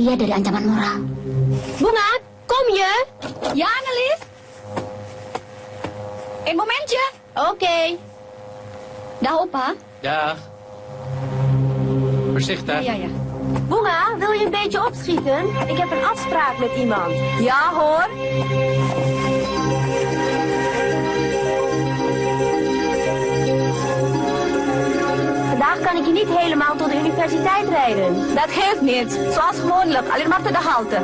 ia dari ancaman moral. Bunga, kom je? Ja, Annelies? Een momentje. Oké. Dag, opa. Dag. Voorzichtig. Ja. Bunga, wil je een beetje opschieten? Ik heb een afspraak met iemand. Ja hoor. Vandaag kan ik je niet helemaal tot de universiteit rijden. Dat geeft niet. Zoals gewoonlijk, alleen maar tot de halte.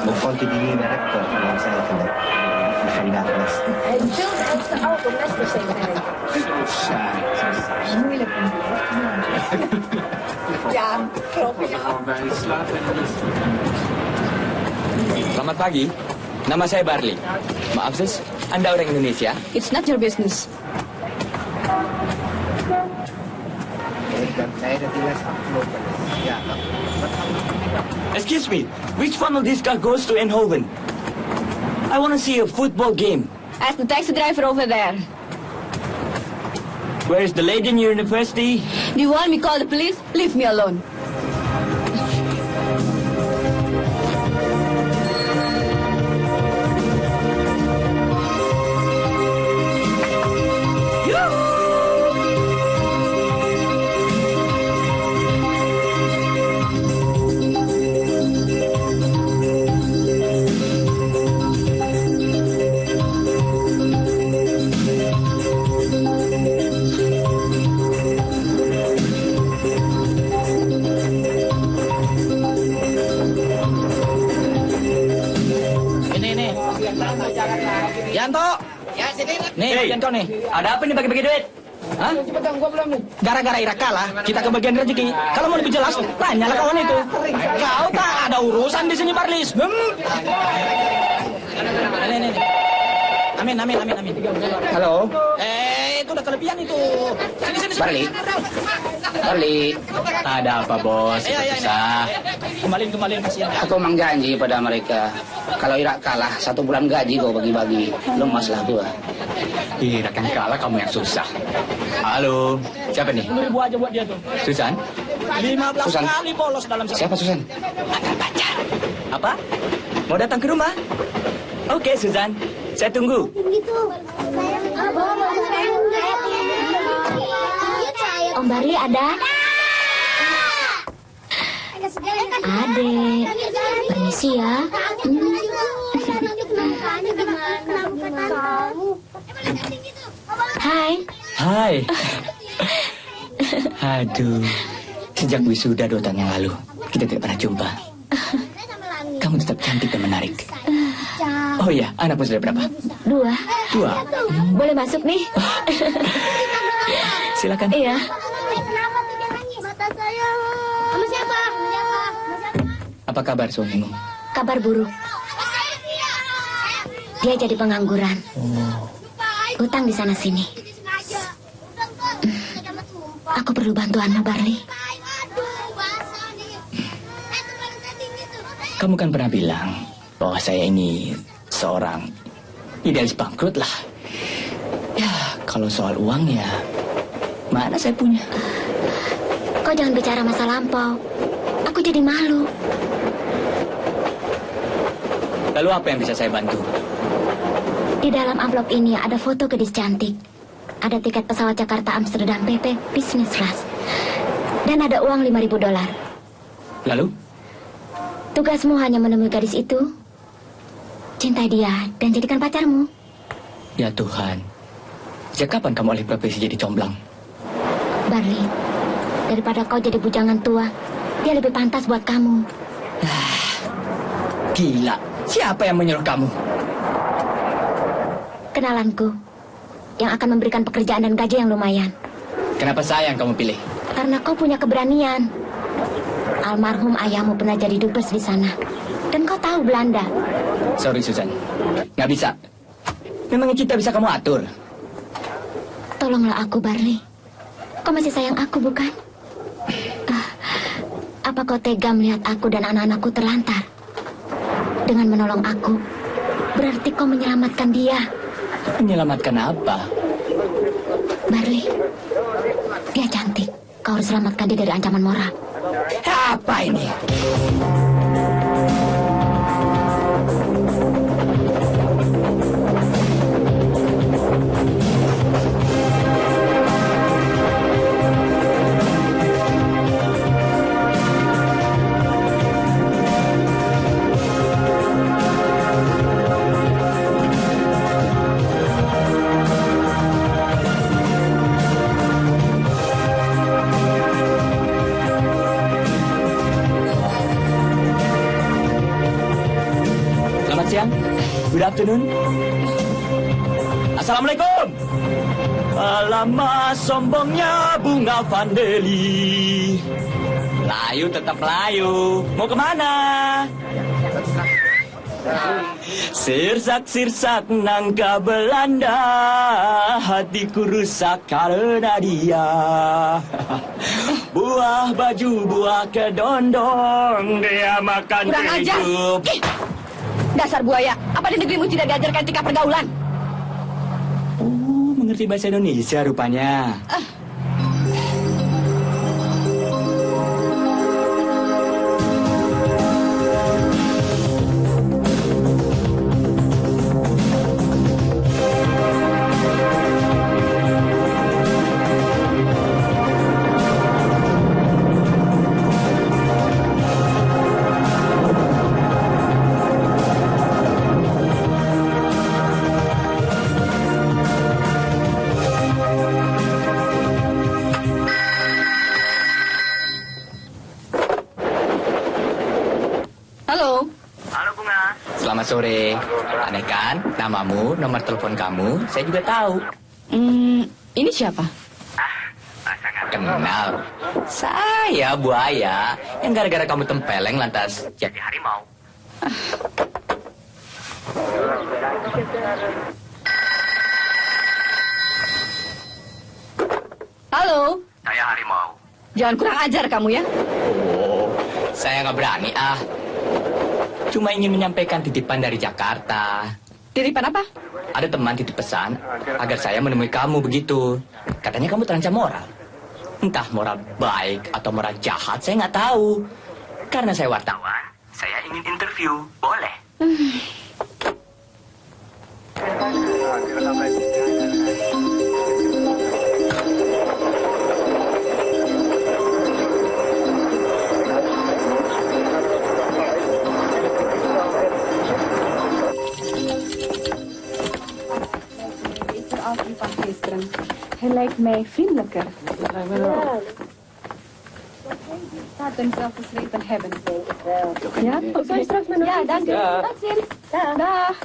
Begon te die werken langs eigenlijk. Vandaag les. Hij wilde uit de auto les te zeggen. Zo saai. Moeilijk om Ja, klopt. Gewoon bij het slapen en het Selamat pagi, nama saya Barli. Maaf sis, Anda orang Indonesia? It's not your business. Dan saya dat die les afgelopen is. Ja, wat gaan we doen? Excuse me, which one of these car goes to Eindhoven? I want to see a football game. Ask the taxi driver over there. Where is the Leiden University? Do you want me to call the police? Leave me alone. Ini. Yanto. Ya, sini. Nih, bagian kau nih. Ada apa nih bagi-bagi duit? Hah? Gara-gara Ira kalah, kita kebagian rezeki. Kalau mau lebih jelas, tanyalah kawan itu. Kau tak ada urusan di sini, Barlis. Nih. Amin. Halo. Itu udah kelebihan itu. Sini. Barli. Ada apa, Bos? Susah. Kembali kasihan. Aku memang janji pada mereka. Kalau Irak kalah, 1 bulan gaji kau bagi-bagi. Lemas lah gua. Irak yang kalah, kamu yang susah. Halo. Siapa nih? 10.000 aja buat dia tuh. Susan? 15 Susan. kali bolos dalam Siapa Susan? Pacar. Apa? Mau datang ke rumah? Oke, Susan. Saya tunggu. Om Barli ada? Adek. Permisi ya. Hai. Aduh. Sejak wisuda 2 tahun yang lalu, kita tidak pernah jumpa. Kamu tetap cantik dan menarik. Oh iya, anakmu sudah berapa? 2. 2. Boleh masuk nih? Silakan. Iya. Sama siapa? Apa kabar suamimu? Kabar buruk. Dia jadi pengangguran. Hutang di sana sini. Aku perlu bantuanmu, Barli. Kamu kan pernah bilang bahwa saya ini seorang idealis bangkrut lah. Ya, kalau soal uang ya, mana saya punya? Kau jangan bicara masa lampau. Aku jadi malu. Lalu apa yang bisa saya bantu? Di dalam amplop ini ada foto gadis cantik. Ada tiket pesawat Jakarta Amsterdam PP business class. Dan ada uang $5.000. Lalu? Tugasmu hanya menemui gadis itu, cintai dia, dan jadikan pacarmu. Ya Tuhan, sejak kapan kamu alih profesi jadi comblang? Barli, Daripada kau jadi bujangan tua, dia lebih pantas buat kamu. Gila, siapa yang menyuruh kamu? Kenalanku, yang akan memberikan pekerjaan dan gaji yang lumayan. Kenapa saya yang kamu pilih? Karena kau punya keberanian. Almarhum ayahmu pernah jadi dubes di sana. Dan kau tahu Belanda. Sorry Susan, nggak bisa. Memangnya kita bisa kamu atur? Tolonglah aku, Barley. Kau masih sayang aku, bukan? Apa kau tega melihat aku dan anak-anakku terlantar? Dengan menolong aku, berarti kau menyelamatkan dia. Menyelamatkan apa? Barley, dia cantik. Kau harus selamatkan dia dari ancaman moral. Apa ini? Good afternoon. Assalamualaikum. Alamak, sombongnya bunga Vandeli. Layu tetap layu. Mau kemana? Sirsak-sirsak nangka Belanda, hatiku rusak karena dia. Buah baju, buah kedondong, dia makan Kurang ajar. hidup. Dasar buaya, apa di negerimu tidak diajarkan etika pergaulan? Oh, mengerti bahasa Indonesia rupanya. Selamat sore. Aneh kan? Namamu, nomor telepon kamu, saya juga tahu. Ini siapa? Kenal. Saya buaya yang gara-gara kamu tempeleng lantas jadi harimau. Halo? Saya harimau. Jangan kurang ajar kamu ya. Oh, saya nggak berani Cuma ingin menyampaikan titipan dari Jakarta. Titipan apa? Ada teman titip pesan agar saya menemui kamu begitu. Katanya kamu terancam moral. Entah moral baik atau moral jahat, saya nggak tahu. Karena saya wartawan, saya ingin interview. Boleh? Hij lijkt mij vriendelijker. Laat hem zelf geschreven hebben. Ja? Zou je straks met nog ja, dank u. Tot ziens. Dag.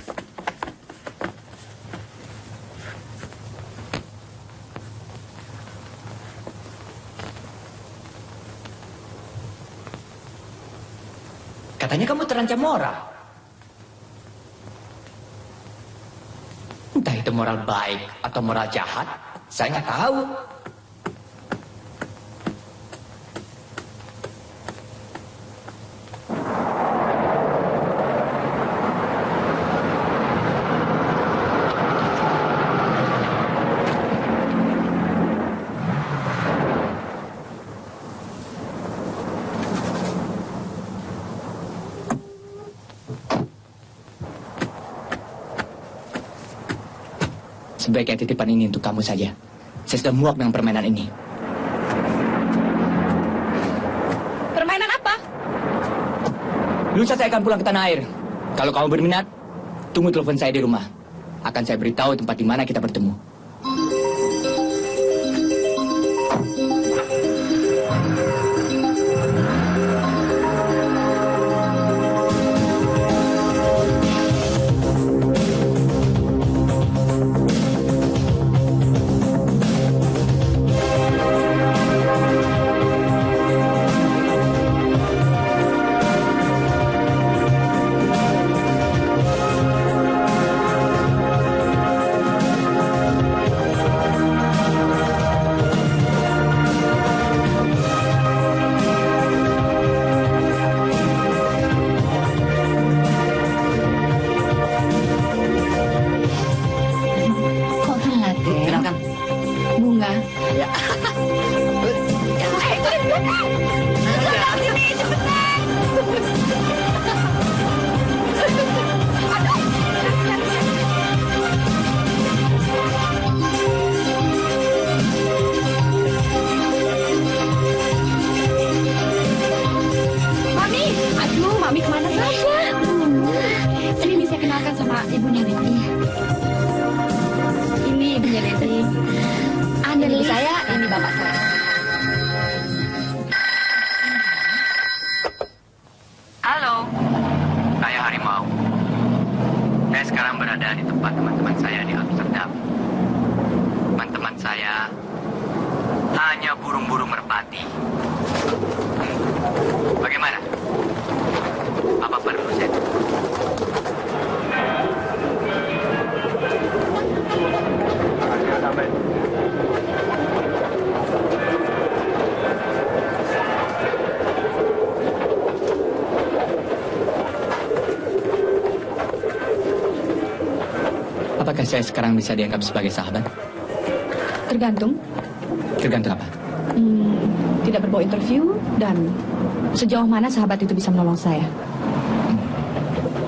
Katanya kamu terancam moral. Entah itu moral baik atau moral jahat, saya nggak tahu. Sebaiknya titipan ini untuk kamu saja. Saya sudah muak dengan permainan ini. Permainan apa? Lusa saya akan pulang ke tanah air. Kalau kamu berminat, tunggu telepon saya di rumah. Akan saya beritahu tempat di mana kita bertemu. Ini ibunya Lady. Anneli. Ibu saya, ini bapak saya. Halo. Saya Harimau. Saya sekarang berada di tempat teman-teman saya di Amsterdam. Teman-teman saya hanya burung-burung merpati. Bagaimana? Apa perlu saya? Apakah saya sekarang bisa dianggap sebagai sahabat? Tergantung. Tergantung apa? Tidak berbau interview dan sejauh mana sahabat itu bisa menolong saya.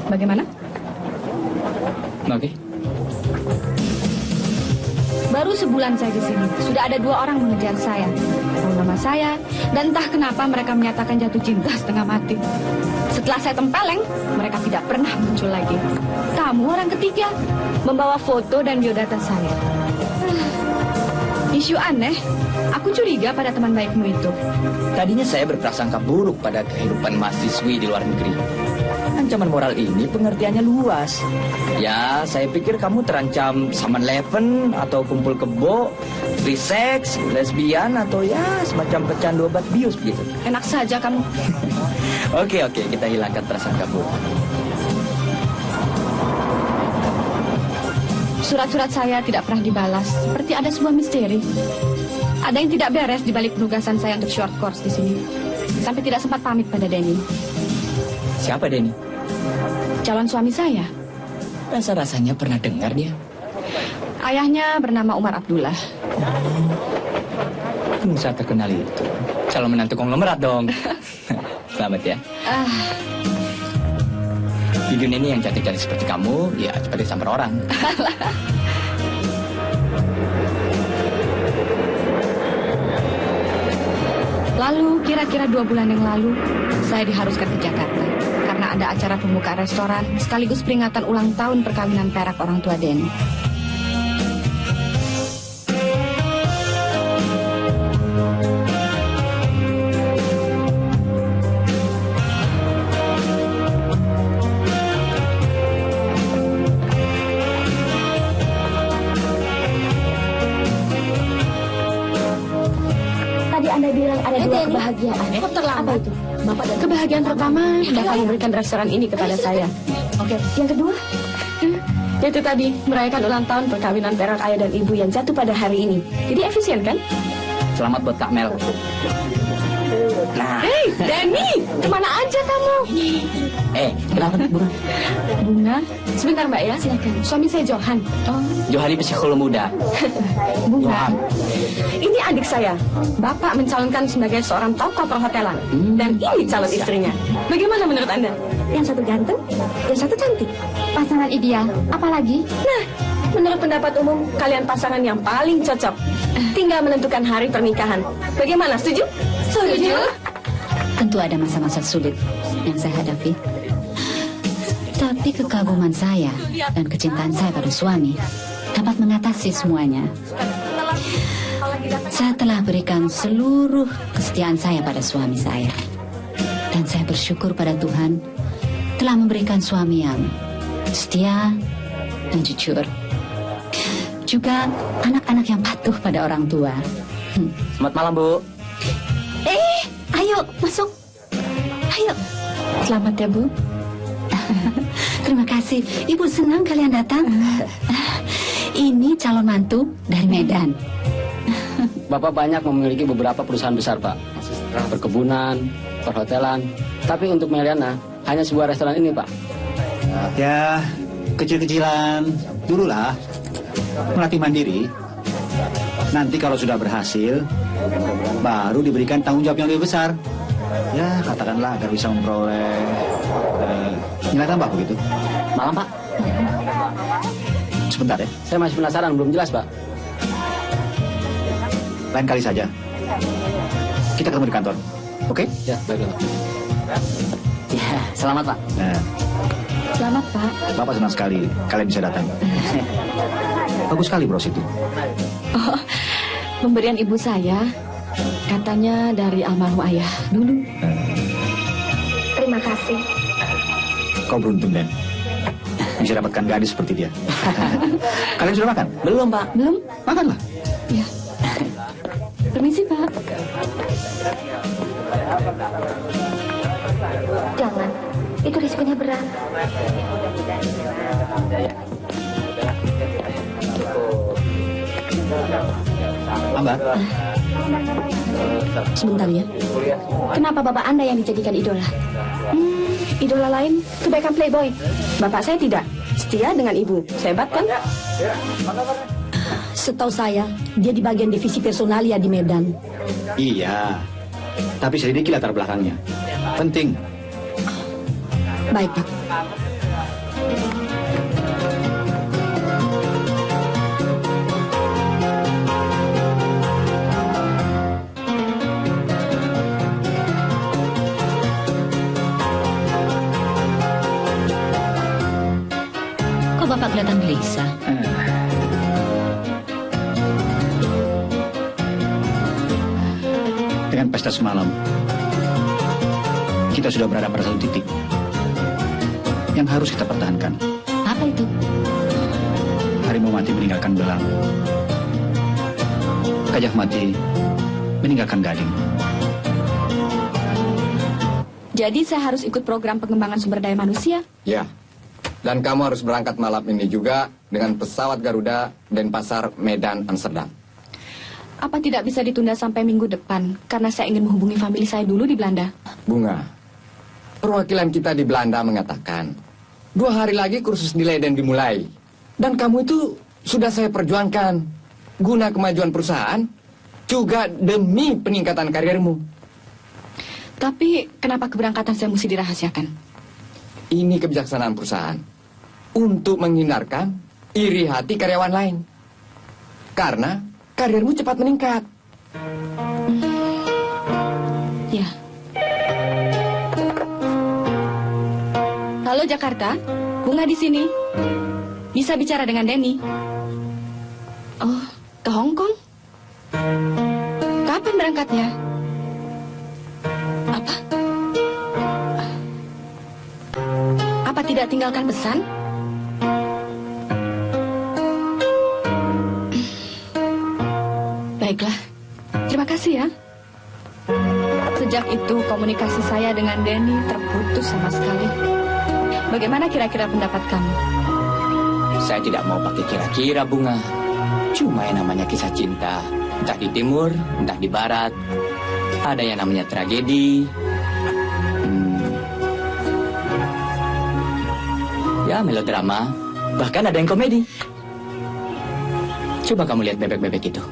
Bagaimana? Oke. Baru sebulan saya di sini, sudah ada 2 orang mengejar saya. Tahu nama saya, dan entah kenapa mereka menyatakan jatuh cinta setengah mati. Setelah saya tempeleng, mereka tidak pernah muncul lagi. Kamu orang ketiga, membawa foto dan biodata saya. Isu aneh, aku curiga pada teman baikmu itu. Tadinya saya berprasangka buruk pada kehidupan mahasiswi di luar negeri. Ancaman moral ini pengertiannya luas. Ya, saya pikir kamu terancam saman leven atau kumpul kebo, free sex, lesbian atau ya semacam pecandu obat bius begitu. Enak saja kamu. Oke, kita hilangkan prasangka buruk. Surat-surat saya tidak pernah dibalas, seperti ada sebuah misteri. Ada yang tidak beres di balik penugasan saya untuk short course di sini. Sampai tidak sempat pamit pada Denny. Siapa Denny? Calon suami saya. Rasa-rasanya pernah dengar dia. Ayahnya bernama Umar Abdullah. Pengusaha terkenal itu. Calon menantu konglomerat dong. Selamat ya. Di dunia ini yang cantik-cantik seperti kamu, ya cepat disamper orang. Lalu kira-kira 2 bulan yang lalu, saya diharuskan ke Jakarta. Karena ada acara pembukaan restoran, sekaligus peringatan ulang tahun perkawinan perak orang tua Denny. Anda bilang ada 2 kebahagiaan. Apa itu? Bapak dan kebahagiaan pertama hendak kamu berikan restoran ini kepada saya. Oke. Yang kedua? Itu tadi, merayakan ulang tahun perkawinan perak ayah dan ibu yang jatuh pada hari ini. Jadi efisien kan? Selamat buat Kak Mel. Nah. Hei, Denny, kemana aja kamu? Kenapa Bunga? Bunga, sebentar Mbak ya, silakan. Suami saya Johan. Johani psikolog muda. Bunga, ini adik saya. Bapak mencalonkan sebagai seorang tokoh perhotelan. Dan ini calon istrinya. Bagaimana menurut Anda? Yang satu ganteng, yang satu cantik. Pasangan ideal. Apalagi? Nah, menurut pendapat umum, kalian pasangan yang paling cocok. Tinggal menentukan hari pernikahan. Bagaimana, setuju? Setuju. Tentu ada masa-masa sulit yang saya hadapi. Tapi kekaguman saya dan kecintaan saya pada suami dapat mengatasi semuanya. Saya telah berikan seluruh kesetiaan saya pada suami saya. Dan saya bersyukur pada Tuhan telah memberikan suami yang setia dan jujur. Juga anak-anak yang patuh pada orang tua. Selamat malam, Bu. Ayo, masuk. Ayo. Selamat ya, Bu. Terima kasih. Ibu senang kalian datang. Ini calon mantu dari Medan. Bapak banyak memiliki beberapa perusahaan besar, Pak. Perkebunan, perhotelan. Tapi untuk Meliana, hanya sebuah restoran ini, Pak. Ya, kecil-kecilan dululah. Melatih mandiri. Nanti kalau sudah berhasil, baru diberikan tanggung jawab yang lebih besar. Ya, katakanlah agar bisa memperoleh nilai tambah begitu. Malam, Pak. Sebentar ya. Saya masih penasaran, belum jelas, Pak. Lain kali saja. Kita ketemu di kantor. Oke? Ya, baiklah, Pak. Ya, selamat, Pak. Nah. Selamat, Pak. Bapak senang sekali kalian bisa datang. Bagus sekali bros itu. Oh, pemberian ibu saya. Katanya dari almarhum ayah dulu. Terima kasih. Kau beruntung, Den. Bisa dapatkan gadis seperti dia. Kalian sudah makan? Belum, Pak. Belum? Makanlah. Ya. Permisi, Pak. Jangan, itu risikonya berat. Ambar, Sebentar ya. Kenapa bapak Anda yang dijadikan idola? Idola lain kebaikan playboy. Bapak saya tidak. Setia dengan ibu. Hebat kan? Setahu saya, dia di bagian divisi personalia di Medan. iya. Tapi selidiki latar belakangnya. Penting. Baik, Pak. Kok Bapak kelihatan gelisah? Dengan pesta semalam, kita sudah berada pada satu titik yang harus kita pertahankan. Apa itu? Harimau mati meninggalkan belang. Gajah mati meninggalkan gading. Jadi saya harus ikut program pengembangan sumber daya manusia? Ya. Dan kamu harus berangkat malam ini juga dengan pesawat Garuda Denpasar Medan Amsterdam. Apa tidak bisa ditunda sampai minggu depan? Karena saya ingin menghubungi famili saya dulu di Belanda. Bunga, perwakilan kita di Belanda mengatakan 2 hari lagi kursus di Leiden dimulai. Dan kamu itu sudah saya perjuangkan guna kemajuan perusahaan, juga demi peningkatan karirmu. Tapi kenapa keberangkatan saya mesti dirahasiakan? Ini kebijaksanaan perusahaan untuk menghindarkan iri hati karyawan lain. Karena karirmu cepat meningkat. Ya. Halo Jakarta, Bunga di sini. Bisa bicara dengan Denny? Oh, ke Hong Kong? Kapan berangkatnya? Apa? Apa tidak tinggalkan pesan? Baiklah, terima kasih ya. Sejak itu komunikasi saya dengan Denny terputus sama sekali. Bagaimana kira-kira pendapat kamu? Saya tidak mau pakai kira-kira, Bunga. Cuma yang namanya kisah cinta. Entah di timur, entah di barat. Ada yang namanya tragedi. Ya, melodrama. Bahkan ada yang komedi. Coba kamu lihat bebek-bebek itu.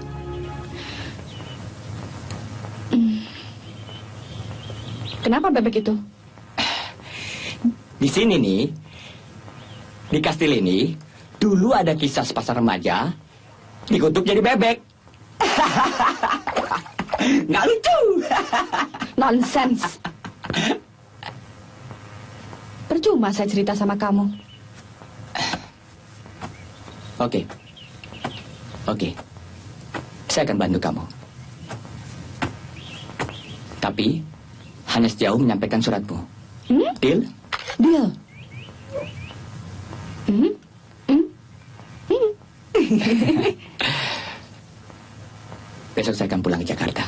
Kenapa bebek itu? Di sini nih, di kastil ini, dulu ada kisah sepasang remaja dikutuk jadi bebek. Nggak lucu. Nonsense. Percuma saya cerita sama kamu. Oke. Saya akan bantu kamu. Tapi hanya sejauh menyampaikan suratmu. Deal? Deal. Besok saya akan pulang ke Jakarta.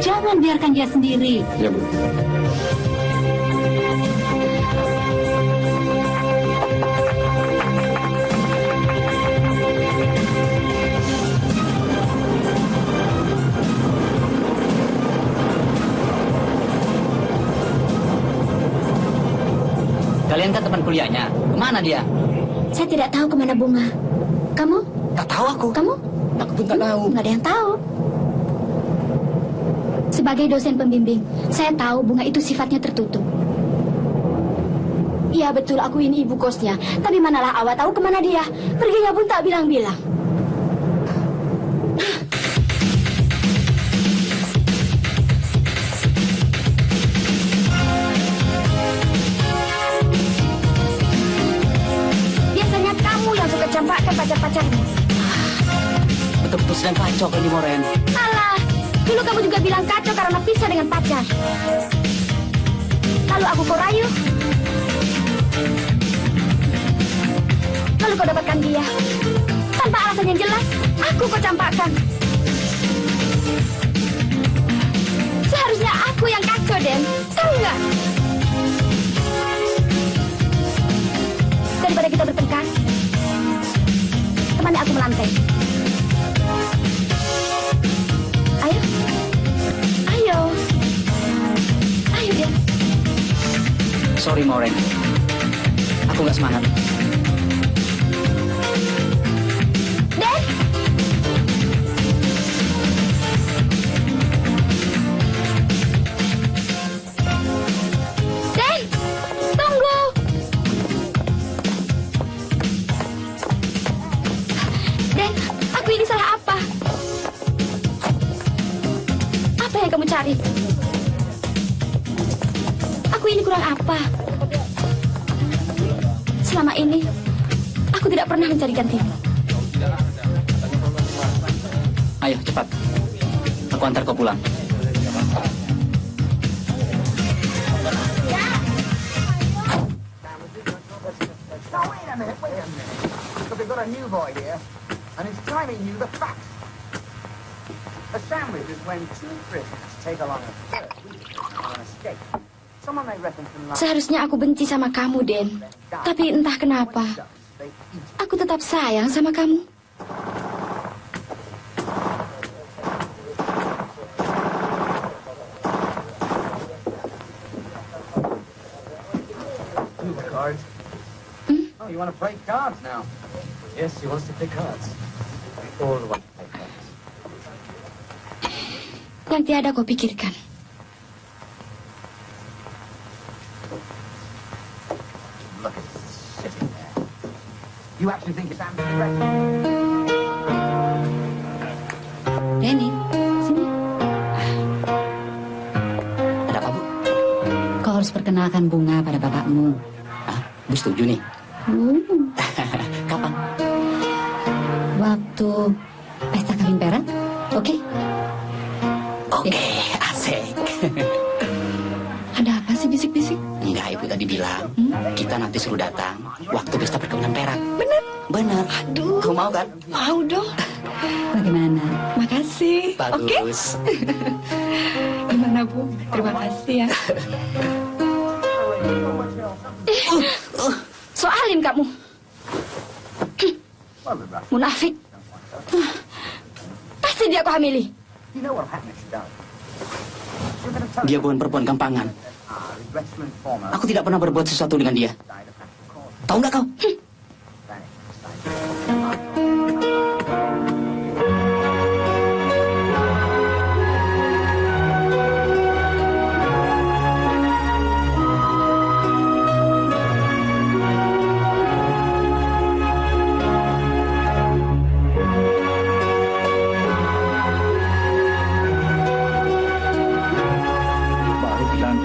Jangan biarkan dia sendiri. Ya, Bu. Cinta teman kuliahnya. Kemana dia? Saya tidak tahu kemana Bunga. Kamu? Tak tahu aku. Kamu? Aku pun tak tahu. Nggak ada yang tahu. Sebagai dosen pembimbing, saya tahu Bunga itu sifatnya tertutup. Iya betul, aku ini ibu kosnya. Tapi manalah awak tahu kemana dia. Perginya pun tak bilang-bilang. Biasanya kamu yang suka campakkan pacar-pacarmu. Betul-betul sedang kacau ini, Moren. Alah, dulu kamu juga bilang kacau karena pisah dengan pacar. Lalu aku kau rayu. Lalu kau dapatkan dia. Tanpa alasan yang jelas, aku kau campakkan. Seharusnya aku yang kacau, Den. Tahu nggak? Daripada kita bertengkar, temani aku melantai. Ayo. Ayo. Ayo, Den. Sorry, Moren. Aku nggak semangat. Den. Den, tunggu. Den, aku ini salah apa? Apa yang kamu cari? Aku ini kurang apa? Selama ini, aku tidak pernah mencari gantimu. Ayo, cepat. Aku antar kau pulang. But we've got a new boy here, and it's time he knew the facts. A sandwich is when two prisoners take along a third on an escape. Someone may reckon from last Seharusnya aku benci sama kamu, Den. Tapi entah kenapa, aku tetap sayang sama kamu. cards. Oh, you want to play cards now? Yes, he wants to play cards. We all want to play cards. Yang tiada kau pikirkan. Look at it sitting there. You actually think it's ambidextrous? Denny, sini. Ada apa, Bu? Kau harus perkenalkan Bunga pada bapakmu. Ah, Bu setuju nih. Kapan? Waktu pesta kawin perak, oke? Oke, asik. Ada apa sih bisik-bisik? Enggak, Ibu tadi bilang kita nanti suruh datang waktu pesta perkawinan perak. Bener? Bener. Aduh. Kau mau kan? Mau dong. Bagaimana? Makasih. Bagus. Oke? Gimana, Bu? Terima kasih ya. Soalin kamu. Munafik. Pasti dia kau hamili. You know what happened if she does? Dia bukan perempuan gampangan. Aku tidak pernah berbuat sesuatu dengan dia. Tahu nggak kau?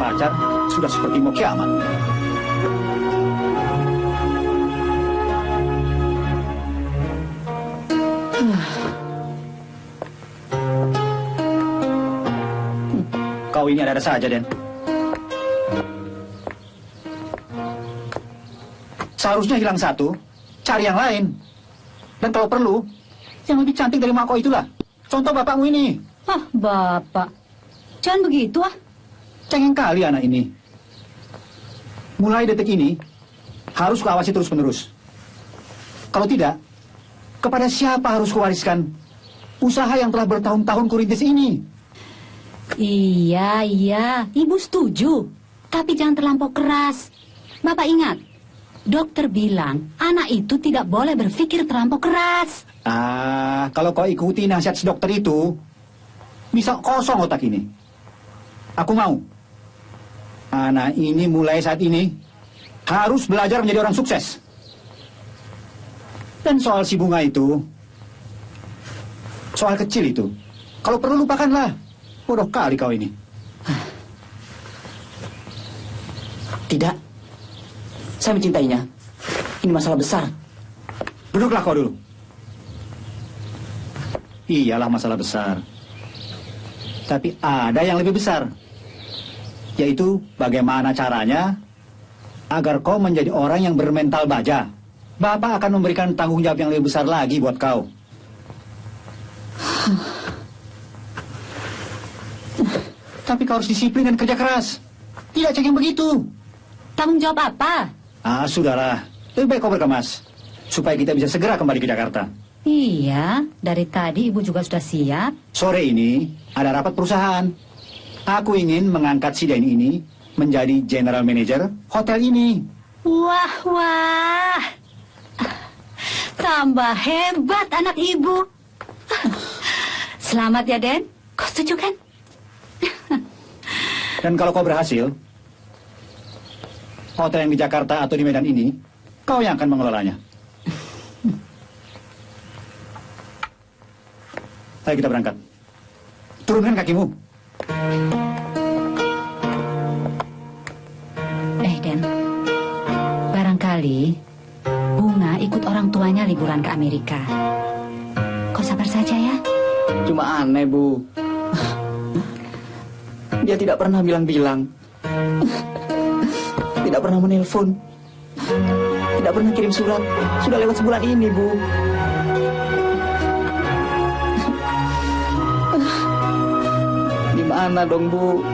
Pacar sudah seperti mau kiamat. Kau ini ada saja, Den. Seharusnya hilang satu, cari yang lain. Dan kalau perlu, yang lebih cantik dari Mako itulah. Contoh bapakmu ini. Ah, Bapak. Jangan begitu ah. Cengeng kali anak ini. Mulai detik ini, harus kuawasi terus-menerus. Kalau tidak, kepada siapa harus kuwariskan usaha yang telah bertahun-tahun kurintis ini? Iya, Ibu setuju. Tapi jangan terlampau keras. Bapak ingat, Dokter bilang anak itu tidak boleh berpikir terlampau keras. Kalau kau ikuti nasihat si dokter itu, bisa kosong otak ini. Aku mau. Anak ini mulai saat ini harus belajar menjadi orang sukses. Dan soal si bunga itu, soal kecil itu, kalau perlu lupakanlah. Bodoh kali kau ini. Tidak. Saya mencintainya. Ini masalah besar. Duduklah kau dulu. Iyalah masalah besar. Tapi ada yang lebih besar. Yaitu bagaimana caranya agar kau menjadi orang yang bermental baja. Bapak akan memberikan tanggung jawab yang lebih besar lagi buat kau. Tapi kau harus disiplin dan kerja keras. Tidak cengeng begitu. Tanggung jawab apa? Sudahlah. Lebih baik kau berkemas. Supaya kita bisa segera kembali ke Jakarta. Iya, dari tadi ibu juga sudah siap. Sore ini ada rapat perusahaan. Aku ingin mengangkat si Denny ini menjadi general manager hotel ini. Wah, wah. Tambah hebat anak ibu. Selamat ya, Den. Kau setuju kan? Dan kalau kau berhasil, hotel yang di Jakarta atau di Medan ini, kau yang akan mengelolanya. Ayo kita berangkat. Turunkan kakimu. Den, barangkali Bunga ikut orang tuanya liburan ke Amerika. Kau sabar saja ya. Cuma aneh, Bu. Dia tidak pernah bilang-bilang. Tidak pernah menelpon. Tidak pernah kirim surat. Sudah lewat sebulan ini, Bu. Gimana dong, Bu?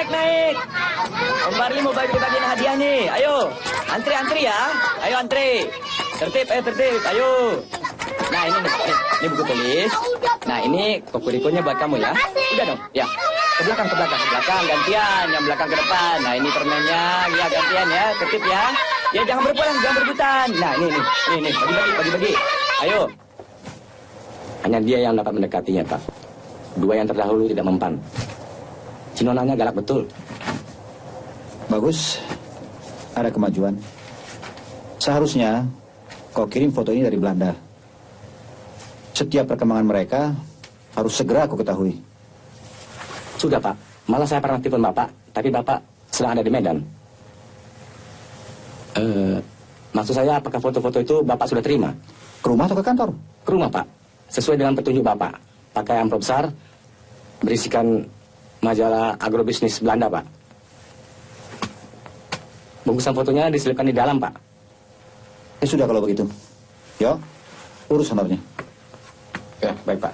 Naik. Om Barli mau bagi-bagiin hadiah nih. Ayo, antri ya. Ayo antri. Tertib, ayo. Nah ini buku tulis. Nah ini kokurikonya buat kamu ya. Udah dong, ya. Ke belakang, gantian. Yang belakang ke depan. Nah ini permennya, ya gantian ya. Tertib ya. Ya jangan berebutan. Nah ini, bagi-bagi. Ayo. Hanya dia yang dapat mendekatinya, Pak. Dua yang terdahulu tidak mempan. Cinonanya galak betul. Bagus. Ada kemajuan. Seharusnya kau kirim foto ini dari Belanda. Setiap perkembangan mereka harus segera aku ketahui. Sudah, Pak. Malah saya pernah telepon Bapak, tapi Bapak sedang ada di Medan. Maksud saya apakah foto-foto itu Bapak sudah terima? Ke rumah atau ke kantor? Ke rumah, Pak. Sesuai dengan petunjuk Bapak. Pakai amplop besar, berisikan majalah agrobisnis Belanda, Pak. Bungkusan fotonya diselipkan di dalam, Pak. Ya sudah kalau begitu. Yo, urus honornya. Ya, baik, Pak.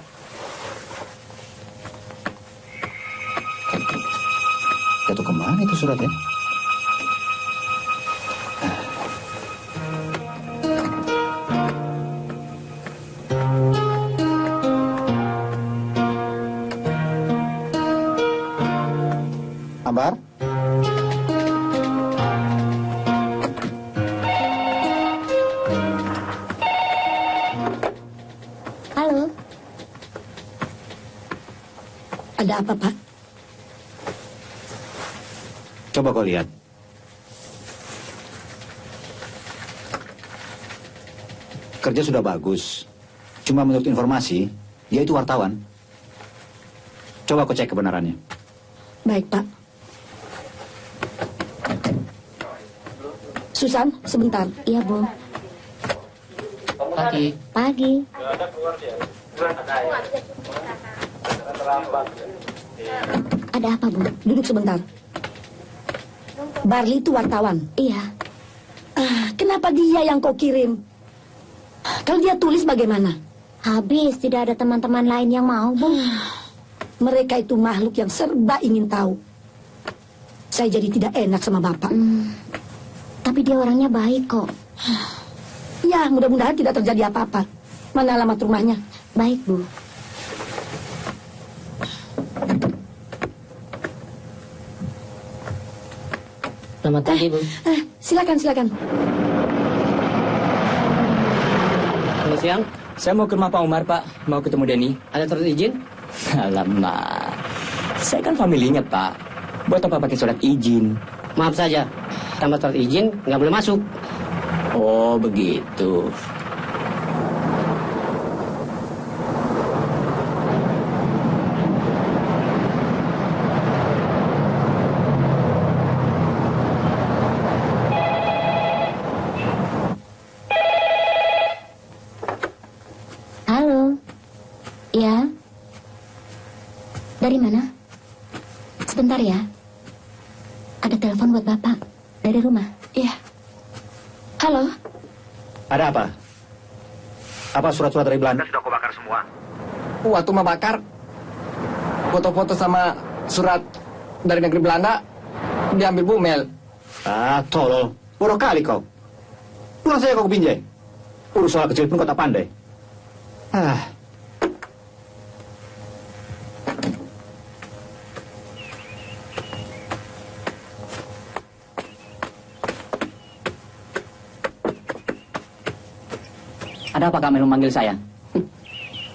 Jatuh kemana itu suratnya? Ambar? Halo. Ada apa, Pak? Coba kau lihat. Kerja sudah bagus. Cuma menurut informasi, dia itu wartawan. Coba kau cek kebenarannya. Baik, Pak. Susan, sebentar. Iya, Bu. Pagi. Ada apa, Bu? Duduk sebentar. Barli itu wartawan. Iya. Kenapa dia yang kau kirim? Kalau dia tulis bagaimana? Habis tidak ada teman-teman lain yang mau, Bu. Mereka itu makhluk yang serba ingin tahu. Saya jadi tidak enak sama Bapak. Tapi dia orangnya baik kok. Ya, mudah-mudahan tidak terjadi apa-apa. Mana alamat rumahnya? Baik, Bu. Selamat pagi, Bu. Silakan. Selamat siang. Saya mau ke rumah Pak Umar, Pak. Mau ketemu Denny. Ada surat izin? Alamak. Saya kan familinya, Pak. Buat apa pakai surat izin? Maaf saja. Tanpa surat izin, nggak boleh masuk. Oh, begitu. Halo. Ya. Dari mana? Sebentar ya. Ada telepon buat Bapak. Dari rumah. Iya. Halo. Ada apa? Apa surat-surat dari Belanda? Sudah kau bakar semua. Waktu membakar foto-foto sama surat dari negeri Belanda diambil Bu Mel. Ah, tolol. Bodoh kali kau. Pulang saja kau ke Binjai. Urus soal kecil pun kau tak pandai. Ada apa Kamel memanggil saya?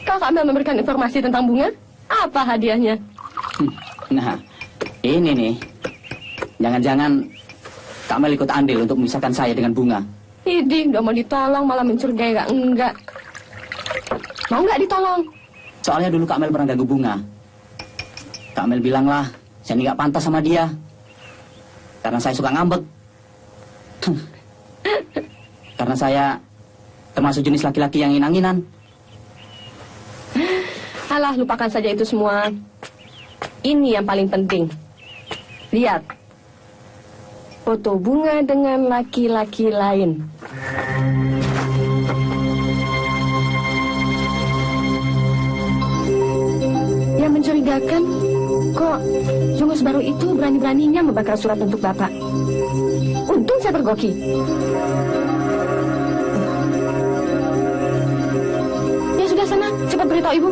Kak Kamel memberikan informasi tentang bunga? Apa hadiahnya? Nah, ini nih. Jangan-jangan Kamel ikut andil untuk memisahkan saya dengan bunga. Idih, udah mau ditolong malah mencurigai enggak. Mau nggak ditolong? Soalnya dulu Kamel pernah ganggu bunga. Kamel bilanglah, saya nggak pantas sama dia. Karena saya suka ngambek. Karena saya termasuk jenis laki-laki yang inang-inang. Alah, lupakan saja itu semua. Ini yang paling penting. Lihat. Foto bunga dengan laki-laki lain. Yang mencurigakan, kok Jungus baru itu berani-beraninya membakar surat untuk Bapak. Untung saya bergoki. Ya sudah sana, cepat beritahu Ibu.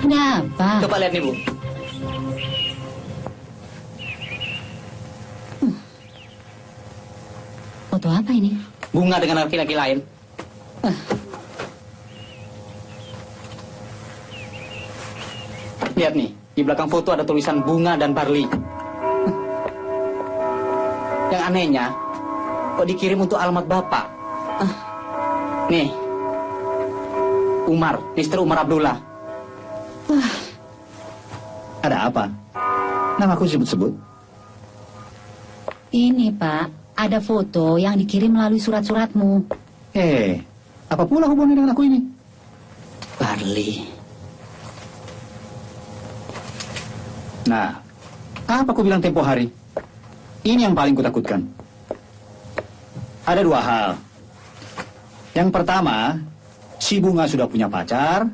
Ada apa? Coba lihat nih, Bu. Foto apa ini? Bunga dengan laki-laki lain. Lihat nih, di belakang foto ada tulisan bunga dan barley. Yang anehnya, kok dikirim untuk alamat Bapak? Nih, Umar, Mr. Umar Abdullah. Ada apa? Namaku disebut-sebut. Ini Pak, ada foto yang dikirim melalui surat-suratmu. Apa pula hubungannya dengan aku ini? Barley. Nah, apa aku bilang tempo hari? Ini yang paling kutakutkan. Ada dua hal. Yang pertama, si Bunga sudah punya pacar,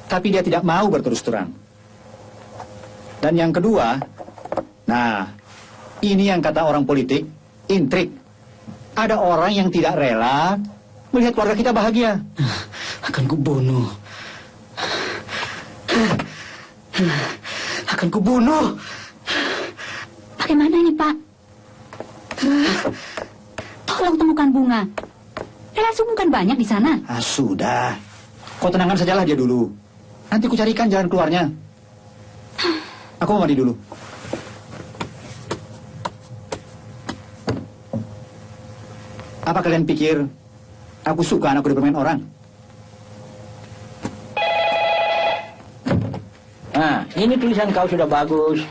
tapi dia tidak mau berterus terang. Dan yang kedua, nah, ini yang kata orang politik, intrik. Ada orang yang tidak rela melihat keluarga kita bahagia. Akan kubunuh. Akan kubunuh. Bagaimana ini Pak? Tolong temukan Bunga. Relasi bukan banyak di sana. Sudah. Kau tenangkan sajalah dia dulu. Nanti ku carikan jalan keluarnya. Aku mau mandi dulu. Apa kalian pikir aku suka anakku dipermain orang? Nah, Ini tulisan kau sudah bagus.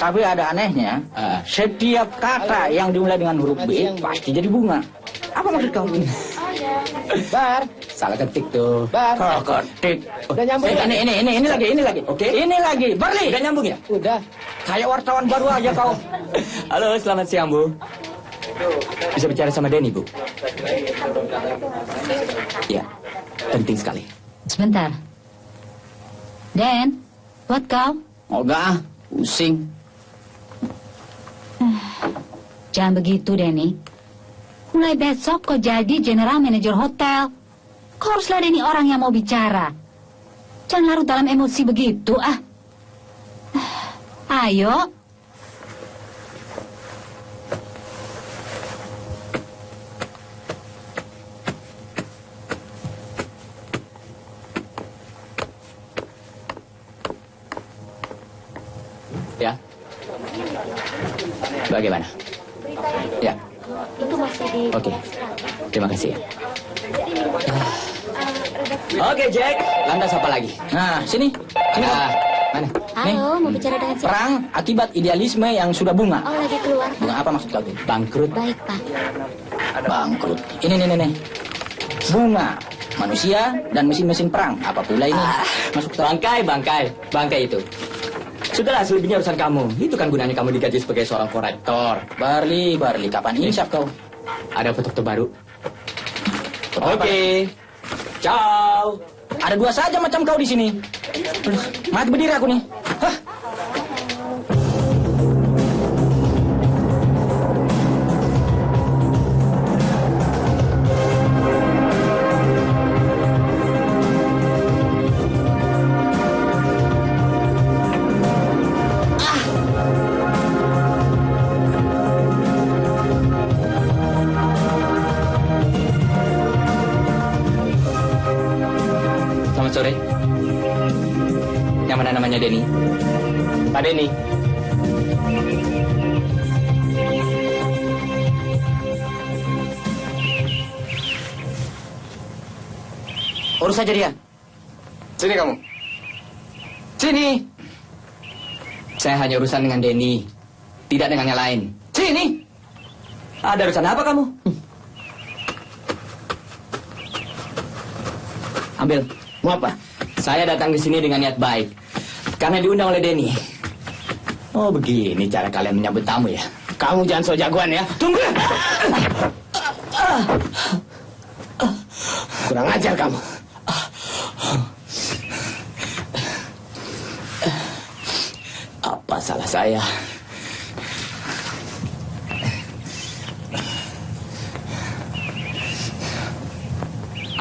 Tapi ada anehnya, setiap kata yang dimulai dengan huruf B pasti jadi bunga. Apa maksud kau? Bar, salah ketik tuh. Bar. Oh, ketik. Udah nyambung. Ini lagi. Oke. Ini lagi. Barli. Udah nyambung ya? Udah. Kayak wartawan baru aja kau. Halo, selamat siang, Bu. Bisa bicara sama Denny, Bu? Ya, penting sekali. Sebentar. Den, buat kau. Enggak, pusing. Jangan begitu, Denny. Mulai besok kau jadi general manager hotel. Kau harus ladeni orang yang mau bicara. Jangan larut dalam emosi begitu, ah. Ayo. Ya. Bagaimana? Ya. Itu masih di... Oke. Terima kasih. Oke, Jack. Lantas apa lagi? Nah, sini. Sini. Mana? Halo, mau bicara dengan siapa? Perang akibat idealisme yang sudah bunga. Oh, lagi keluar. Bunga apa maksud kau? Bangkrut. Baik, Pak. Bangkrut. Ini. Bunga manusia dan mesin-mesin perang. Apa pula ini? Masuk ke Bangkai itu. Sudahlah, selebihnya urusan kamu. Itu kan gunanya kamu digaji sebagai seorang korektor. Barli, kapan insaf kau? Ada foto baru. Oke. Ciao. Ada 2 saja macam kau di sini. Mati berdiri aku nih. Hah? Selamat sore. Yang mana namanya Denny? Pak Denny. Urus saja dia. Sini kamu. Sini. Saya hanya urusan dengan Denny, tidak dengan yang lain. Sini. Ada urusan apa kamu? Ambil. Mau apa? Saya datang di sini dengan niat baik, karena diundang oleh Denny. Oh, begini cara kalian menyambut tamu ya? Kamu jangan so jagoan ya. Tunggu. Kurang ajar kamu. Apa salah saya?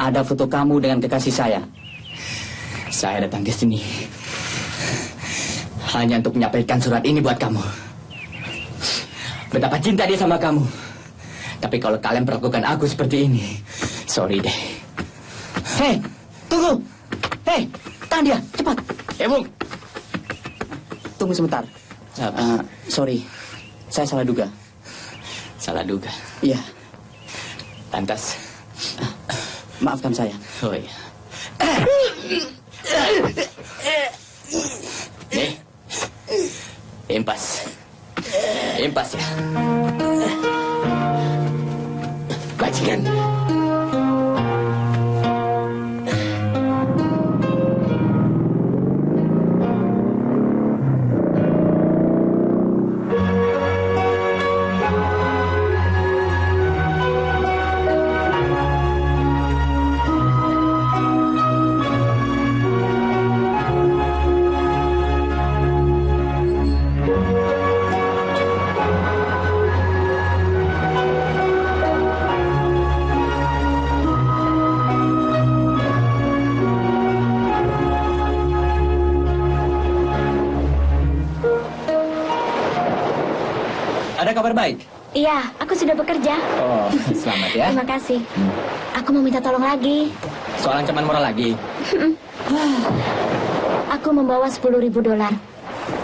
Ada foto kamu dengan kekasih saya. Saya datang ke sini hanya untuk menyampaikan surat ini buat kamu. Betapa cinta dia sama kamu. Tapi kalau kalian perlakukan aku seperti ini, sorry deh. Hei, tunggu. Hei, tahan dia, cepat. Bung. Tunggu sebentar. Sorry, saya salah duga. Salah duga? Iya. Lantas? Maafkan saya. Oh iya. Nih, impas ya. Bajingan. Ada kabar baik? Iya, aku sudah bekerja. Oh, selamat ya. Terima kasih. Aku mau minta tolong lagi. Soal ancaman moral lagi? Aku membawa $10.000.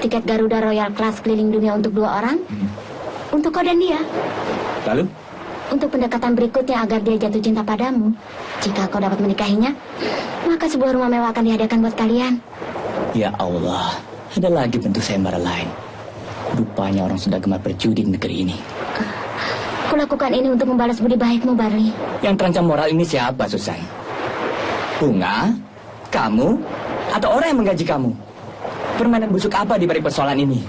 Tiket Garuda Royal Class keliling dunia untuk 2 orang. Untuk kau dan dia. Lalu? Untuk pendekatan berikutnya agar dia jatuh cinta padamu. Jika kau dapat menikahinya, maka sebuah rumah mewah akan dihadiahkan buat kalian. Ya Allah, Ada lagi bentuk sayembara lain. Rupanya orang sudah gemar berjudi di negeri ini. Kulakukan ini untuk membalas budi baikmu, Barley. Yang terancam moral ini siapa, Susan? Bunga? Kamu? Atau orang yang menggaji kamu? Permainan busuk apa di balik persoalan ini?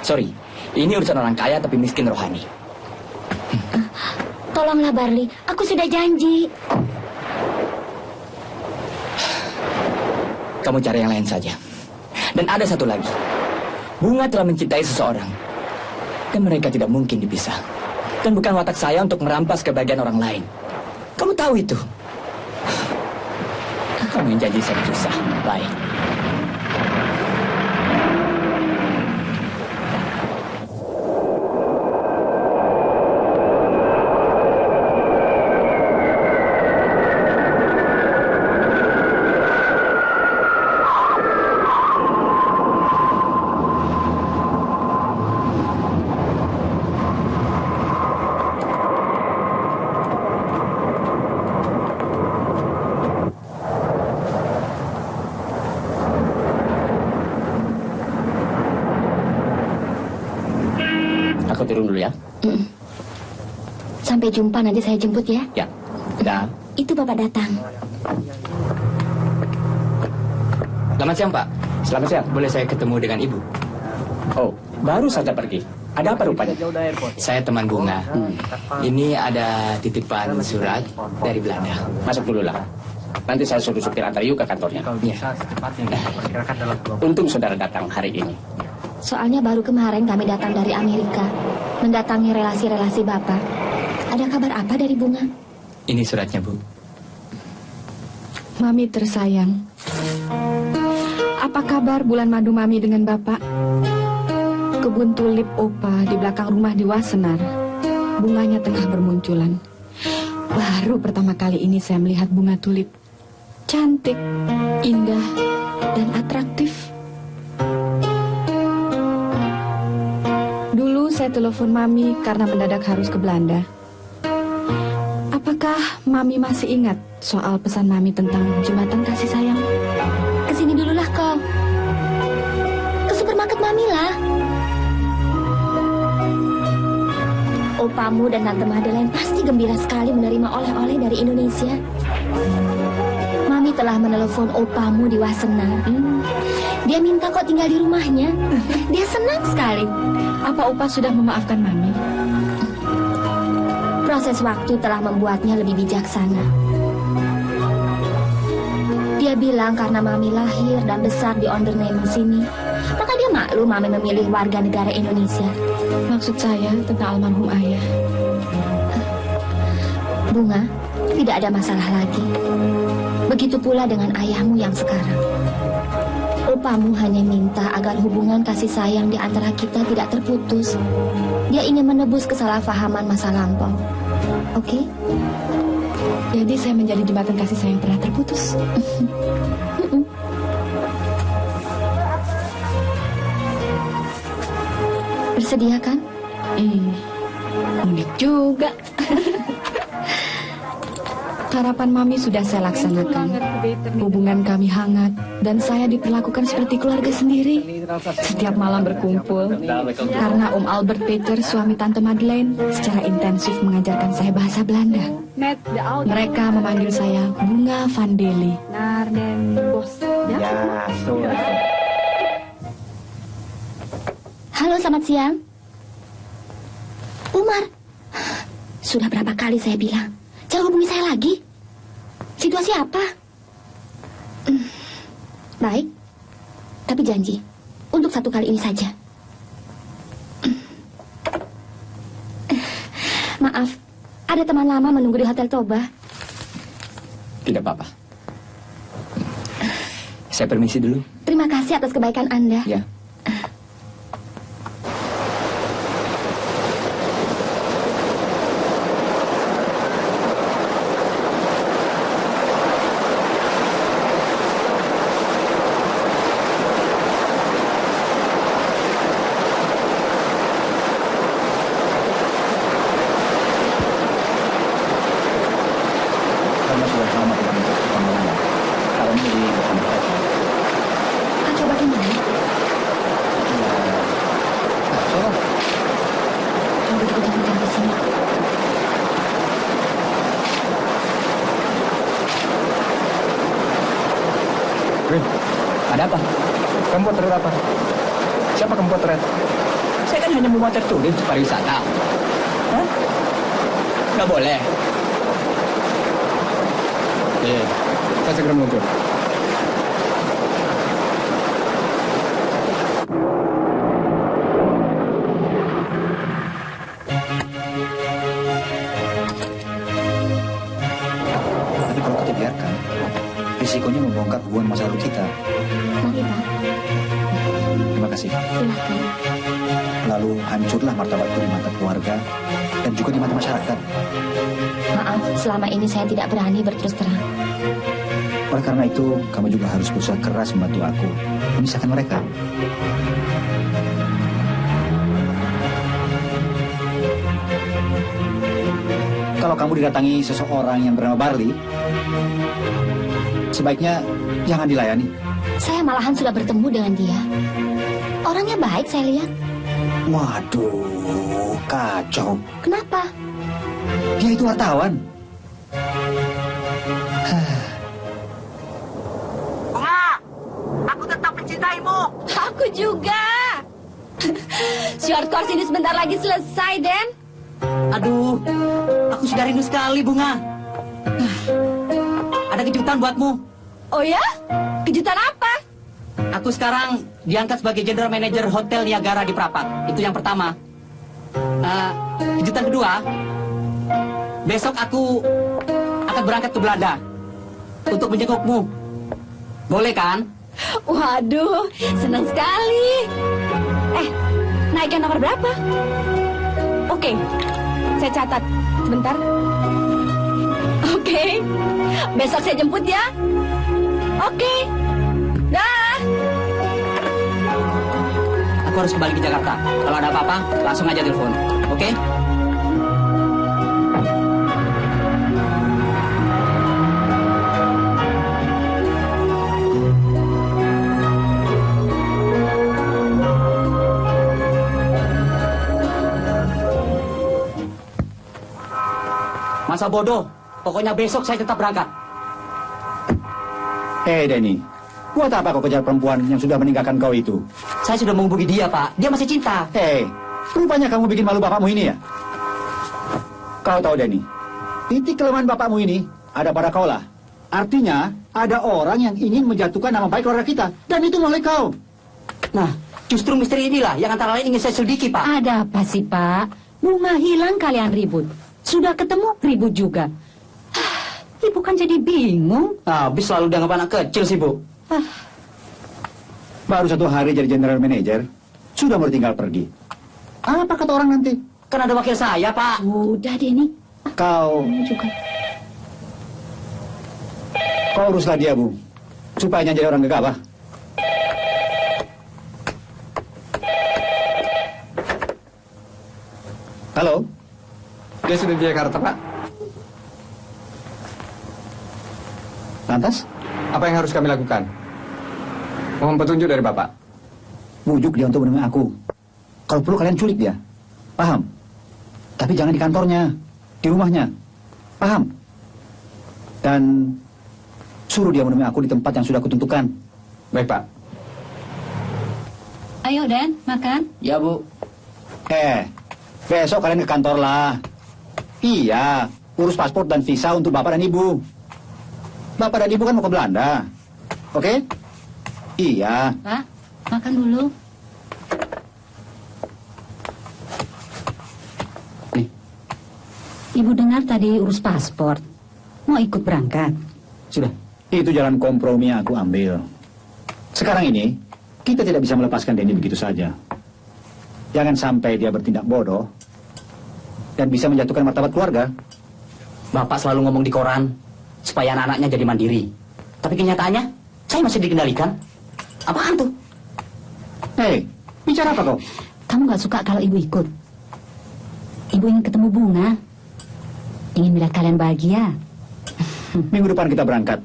Sorry, ini urusan orang kaya tapi miskin rohani. Tolonglah, Barley. Aku sudah janji. Kamu cari yang lain saja. Dan ada satu lagi. Bunga telah mencintai seseorang. Dan mereka tidak mungkin dipisah. Dan bukan watak saya untuk merampas kebahagiaan orang lain. Kamu tahu itu. Kamu yang janji sangat susah. Baik. Aku turun dulu ya. Sampai jumpa, nanti saya jemput ya. Ya. Dah. Itu Bapak datang. Selamat siang, Pak. Selamat siang. Boleh saya ketemu dengan Ibu? Oh, baru saja pergi. Ada apa rupanya? Saya teman Bunga. Ini ada titipan surat dari Belanda. Masuk dulu lah. Nanti saya suruh supir antar Yu ke kantornya. Iya. Untung saudara datang hari ini. Soalnya baru kemarin kami datang dari Amerika, mendatangi relasi-relasi Bapak. Ada kabar apa dari Bunga? Ini suratnya, Bu. Mami tersayang. Apa kabar bulan madu Mami dengan Bapak? Kebun tulip Opa di belakang rumah di Wassenaar. Bunganya tengah bermunculan. Baru pertama kali ini saya melihat bunga tulip. Cantik, indah, dan atraktif. Dulu saya telepon Mami karena mendadak harus ke Belanda. Apakah Mami masih ingat soal pesan Mami tentang jembatan kasih sayang? Kesini dululah kau. Ke supermarket Mami lah. Opamu dan Tante Madeleine pasti gembira sekali menerima oleh-oleh dari Indonesia. Mami telah menelepon opamu di Wassenaar. Dia minta kau tinggal di rumahnya. Dia senang sekali. Apa Opa sudah memaafkan Mami? Proses waktu telah membuatnya lebih bijaksana. Dia bilang karena Mami lahir dan besar di Ondernemen sini, maka dia maklum Mami memilih warga negara Indonesia. Maksud saya tentang almarhum ayah. Bunga, tidak ada masalah lagi. Begitu pula dengan ayahmu yang sekarang. Opamu hanya minta agar hubungan kasih sayang di antara kita tidak terputus. Dia ingin menebus kesalahpahaman masa lampau. Oke? Jadi saya menjadi jembatan kasih sayang pernah terputus. Bersedia kan? Unik juga. Harapan Mami sudah saya laksanakan. Hubungan kami hangat dan saya diperlakukan seperti keluarga sendiri. Setiap malam berkumpul karena Om Albert Peter, suami Tante Madeleine, secara intensif mengajarkan saya bahasa Belanda. Mereka memanggil saya Bunga van Deli. Halo, selamat siang. Umar. Sudah berapa kali saya bilang, jangan hubungi saya lagi. Situasi apa? Baik, tapi janji untuk satu kali ini saja. Maaf, ada teman lama menunggu di Hotel Toba. Tidak apa-apa. Saya permisi dulu. Terima kasih atas kebaikan Anda. Ya. Kacau bagaimana? Ada apa? Kamu potret apa? Siapa kamu potret? Saya kan hanya memotret turis untuk pariwisata. Hah? Nggak boleh. Saya segera meluncur. Tapi kalau kita biarkan, risikonya membongkar hubungan masa lalu kita. Mari, Pak. Terima kasih. Silakan. Lalu hancurlah martabatku di mata keluarga dan juga di mata masyarakat. Maaf, selama ini saya tidak berani berterus terang. Oleh karena itu, kamu juga harus berusaha keras membantu aku memisahkan mereka. Kalau kamu didatangi seseorang yang bernama Barley, sebaiknya jangan dilayani. Saya malahan sudah bertemu dengan dia. Orangnya baik, saya lihat. Waduh, kacau. Kenapa? Dia itu wartawan. Aku tetap mencintaimu. Aku juga. Short course ini sebentar lagi selesai, Den. Aduh, aku sudah rindu sekali, Bunga. Ada kejutan buatmu. Oh ya? Kejutan apa? Aku sekarang diangkat sebagai General Manager Hotel Niagara di Prapat. Itu yang pertama. Kejutan kedua, besok aku akan berangkat ke Belanda untuk menjengukmu. Boleh kan? Waduh, senang sekali. Naikkan nomor berapa? Oke, saya catat. Sebentar. Oke, besok saya jemput ya. Oke, dah. Aku harus kembali ke Jakarta. Kalau ada apa-apa, langsung aja telepon. Oke? Masa bodoh. Pokoknya besok saya tetap berangkat. Hei Denny, buat apa kau kejar perempuan yang sudah meninggalkan kau itu? Saya sudah menghubungi dia, Pak. Dia masih cinta. Hei, rupanya kamu bikin malu bapakmu ini ya? Kau tahu Denny, titik kelemahan bapakmu ini ada pada kau lah. Artinya, ada orang yang ingin menjatuhkan nama baik keluarga kita. Dan itu melalui kau. Nah, justru misteri inilah yang antara lain ingin saya selidiki, Pak. Ada apa sih, Pak? Bunga hilang kalian ribut. Sudah ketemu ribut juga. Ibu kan jadi bingung. Habis selalu dianggap anak kecil sih, Bu. Baru 1 hari jadi general manager, sudah mau tinggal pergi. Apa kata orang nanti? Kan ada wakil saya, Pak. Udah, Denny. Kau juga. Kau uruslah dia, Bu. Supaya jangan jadi orang gegabah. Halo? Dia sudah di Jakarta, Pak. Lantas? Apa yang harus kami lakukan? Mohon petunjuk dari Bapak. Bujuk dia untuk menemui aku. Kalau perlu kalian culik dia. Paham? Tapi jangan di kantornya. Di rumahnya. Paham? Dan suruh dia menemui aku di tempat yang sudah kutentukan. Baik, Pak. Ayo, Den, makan. Ya, Bu. Besok kalian ke kantor lah. Iya, urus paspor dan visa untuk Bapak dan Ibu. Bapak dan Ibu kan mau ke Belanda. Oke? Iya. Pak, makan dulu. Nih. Ibu dengar tadi urus paspor. Mau ikut berangkat? Sudah. Itu jalan kompromi yang aku ambil. Sekarang ini, kita tidak bisa melepaskan Denny begitu saja. Jangan sampai dia bertindak bodoh dan bisa menjatuhkan martabat keluarga. Bapak selalu ngomong di koran supaya anak-anaknya jadi mandiri. Tapi kenyataannya, saya masih dikendalikan. Apaan tuh? Hei, bicara apa kau? Kamu gak suka kalau ibu ikut? Ibu ingin ketemu Bunga. Ingin melihat kalian bahagia. Minggu depan kita berangkat.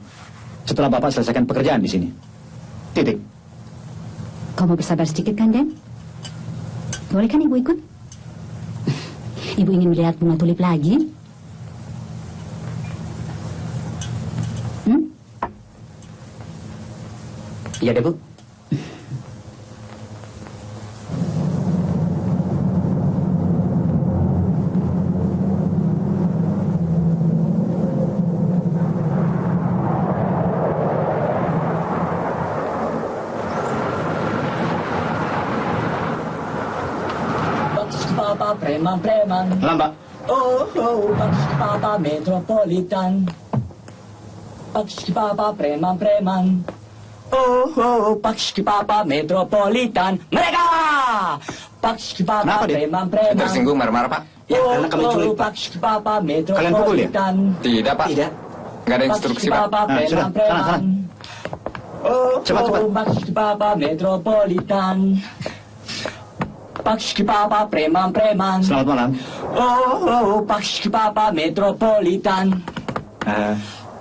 Setelah Bapak selesaikan pekerjaan di sini. Titik. Kau mau bersabar sedikit kan, Den? Boleh kan ibu ikut? Ibu ingin melihat bunga tulip lagi. Iya deh, Bu. Papa preman-preman. Lambat. Oh, Papa metropolitan. Papa preman-preman. Oh, Papa metropolitan. Mereka! Papa preman-preman. Tersinggung marah-marah, Pak? Ya, karena kami culik, Pak. Papa Kalian pukul ya? metropolitan. Tidak, Pak. Tidak. Nggak ada instruksi, Pak. Papa preman-preman. Oh, Cepat. Papa metropolitan. Papa preman-preman. Selamat malam. Oh, Papa metropolitan.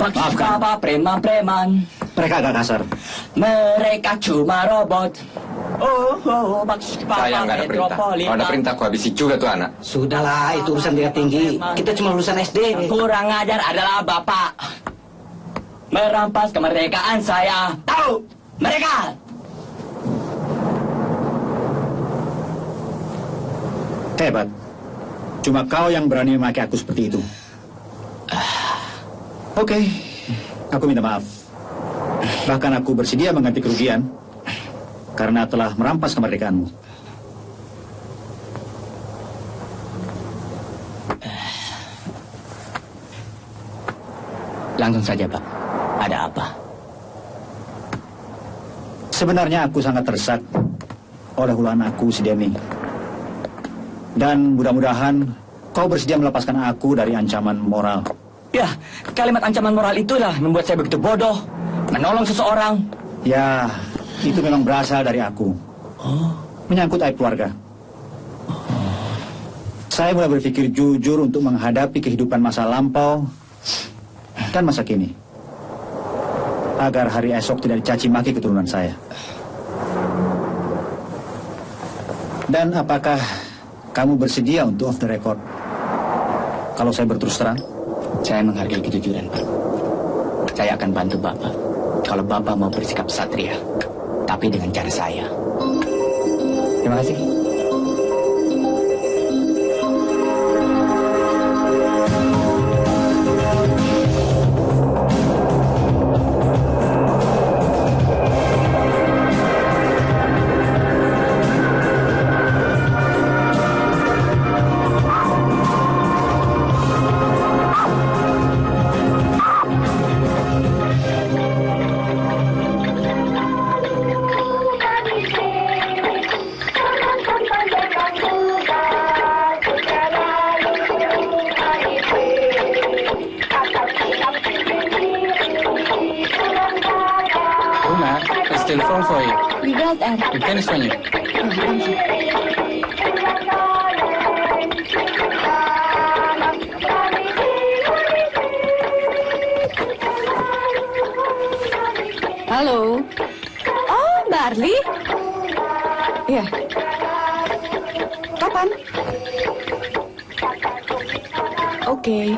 Papa preman-preman. Mereka agak kasar. Mereka cuma robot. Oh, Saya nggak ada perintah. Kalau ada perintah, aku habisi juga tuh anak. Sudahlah, itu urusan tingkat tinggi. Kita cuma lulusan SD. Kurang ajar adalah Bapak. Merampas kemerdekaan saya. Tahu? Mereka. Hebat. Cuma kau yang berani memakai aku seperti itu. Oke, aku minta maaf. Bahkan aku bersedia mengganti kerugian karena telah merampas kemerdekaanmu. Langsung saja, Pak. Ada apa? Sebenarnya aku sangat terdesak oleh ulah aku si Demi. Dan mudah-mudahan kau bersedia melepaskan aku dari ancaman moral. Ya, kalimat ancaman moral itulah membuat saya begitu bodoh. Menolong seseorang. Ya, itu memang berasal dari aku. Menyangkut aib keluarga. Saya mulai berpikir jujur untuk menghadapi kehidupan masa lampau dan masa kini. Agar hari esok tidak dicaci maki keturunan saya. Dan apakah kamu bersedia untuk off the record? Kalau saya berterus terang? Saya menghargai kejujuran, Pak. Saya akan bantu Bapak. Kalau Bapak mau bersikap satria. Tapi dengan cara saya. Terima kasih. Telepon for you. Wie belt er? Een kennis van je. Halo. Oh, Barli. Iya. Kapan? Oke.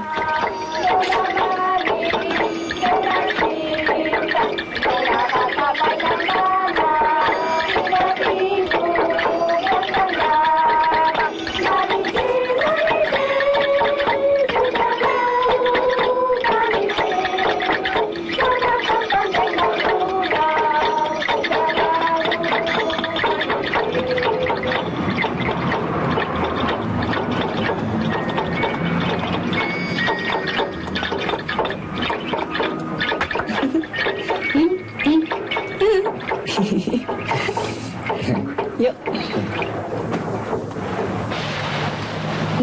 Yuk.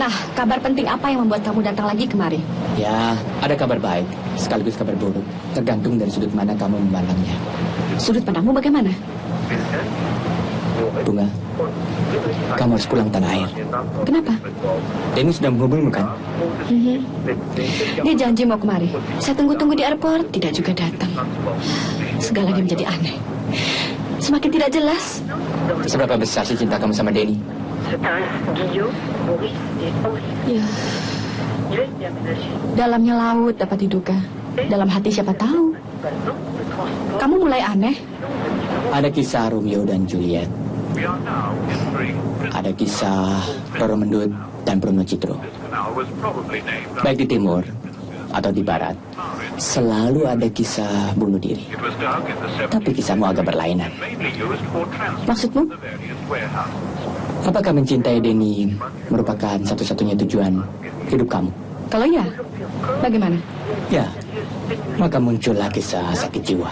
Nah, kabar penting apa yang membuat kamu datang lagi kemari? Ya, ada kabar baik, sekaligus kabar buruk. Tergantung dari sudut mana kamu memandangnya. Sudut pandangmu bagaimana? Bunga, kamu harus pulang tanah air. Kenapa? Denny sudah menghubungimu kan? Dia janji mau kemari. Saya tunggu-tunggu di airport, tidak juga datang. Segalanya menjadi aneh. Semakin tidak jelas. Seberapa besar sih cinta kamu sama Denny? Ya, dalamnya laut dapat diduga. Dalam hati siapa tahu. Kamu mulai aneh. Ada kisah Romeo dan Juliet. Ada kisah Roro Mendut dan Bruno Citro. Baik di timur atau di barat, selalu ada kisah bunuh diri. Tapi kisahmu agak berlainan. Maksudmu? Apakah mencintai Denny merupakan satu-satunya tujuan hidup kamu? Kalau iya, bagaimana? Ya, maka muncullah kisah sakit jiwa.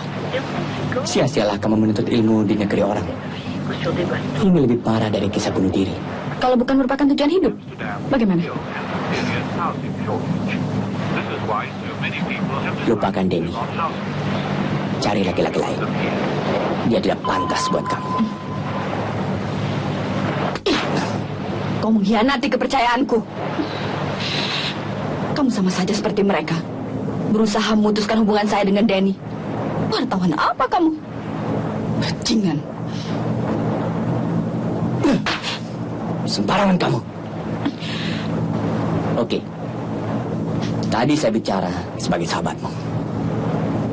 Sia-sialah kamu menuntut ilmu di negeri orang. Ini lebih parah dari kisah bunuh diri. Kalau bukan merupakan tujuan hidup, bagaimana? Lupakan Denny. Cari laki-laki lain. Dia tidak pantas buat kamu. Kau mengkhianati kepercayaanku. Kamu sama saja seperti mereka. Berusaha memutuskan hubungan saya dengan Denny. Wartawan apa kamu? Bajingan. Sembarangan kamu. Oke. Tadi saya bicara sebagai sahabatmu.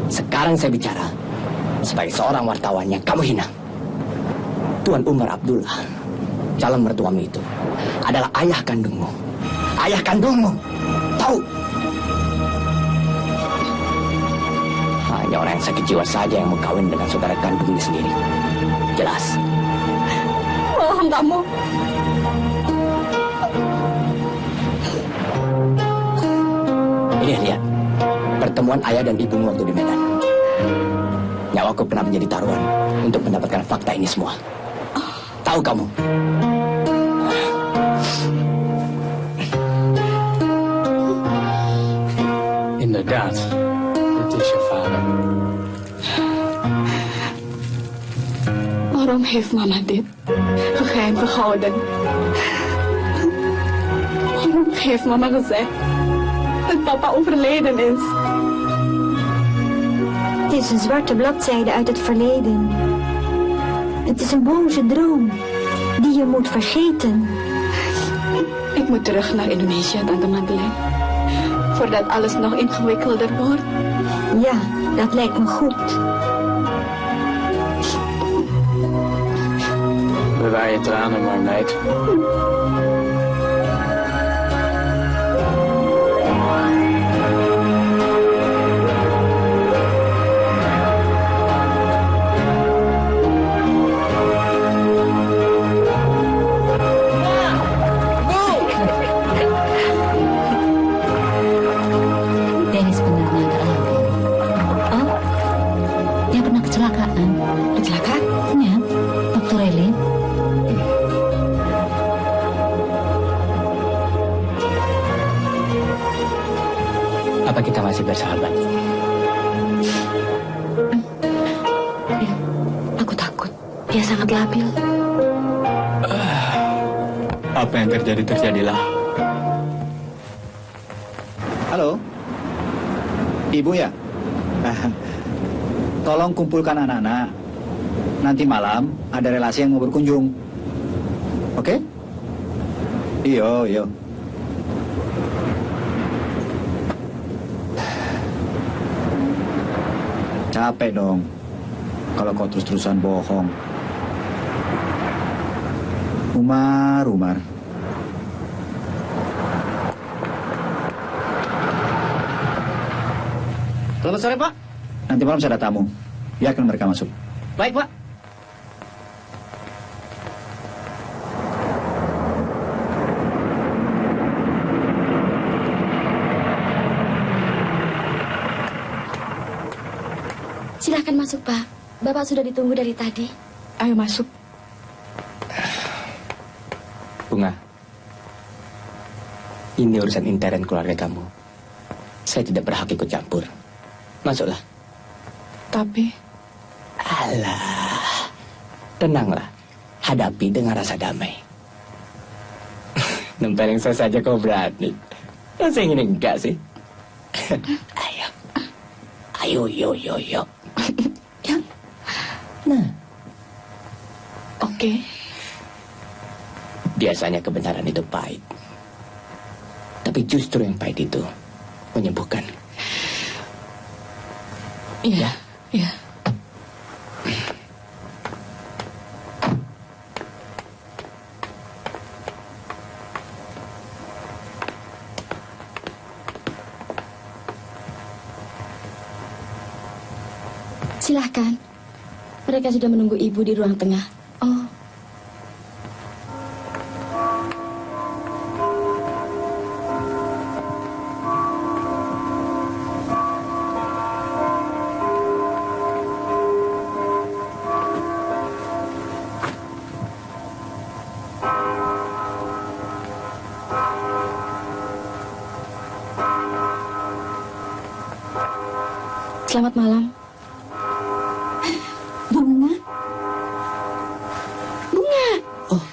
Sekarang saya bicara sebagai seorang wartawan yang kamu hina. Tuan Umar Abdullah, calon mertuamu itu, adalah ayah kandungmu. Ayah kandungmu. Tahu? Hanya orang yang sakit jiwa saja yang mau kawin dengan saudara kandungnya sendiri. Jelas? Bohong kamu. Ini lihat, pertemuan ayah dan ibumu waktu di Medan. Nyawaku pernah menjadi taruhan untuk mendapatkan fakta ini semua. Tahu kamu? Inderdaad, het is je vader. Waarom heeft mama dit geheim gehouden? Waarom heeft mama gezegd dat papa overleden is? Het is een zwarte bladzijde uit het verleden. Het is een boze droom die je moet vergeten. Ik moet terug naar Indonesië, tante Madeleine. Voordat alles nog ingewikkelder wordt. Ja, dat lijkt me goed. Bewaar je tranen maar, meid. Dennis benar-benar agak lambat. Oh, dia pernah kecelakaan. Kecelakaan? Ya, waktu rally. Apa kita masih bersahabat? Aku takut. Dia sangat labil. Apa yang terjadi, terjadilah. Halo? Ibu ya? Tolong kumpulkan anak-anak. Nanti malam ada relasi yang mau berkunjung. Oke? Iyo, iyo. Capek dong kalau kau terus-terusan bohong. Umar. Selamat sore, Pak. Nanti malam saya ada tamu. Biarkan mereka masuk. Baik, Pak. Silahkan masuk, Pak. Bapak sudah ditunggu dari tadi. Ayo masuk. Bunga, ini urusan intern keluarga kamu. Saya tidak berhak ikut campur. Masuklah. Tapi... Alah, tenanglah. Hadapi dengan rasa damai. Nempelin saya saja kau berani. Saya ingin enggak sih? Ayo, yo. Ya. Nah. Oke. Biasanya kebenaran itu pahit. Tapi justru yang pahit itu menyembuhkan. Iya, iya. Silahkan. Mereka sudah menunggu ibu di ruang tengah. Oh. Selamat malam. Bunga? Bunga! Oh,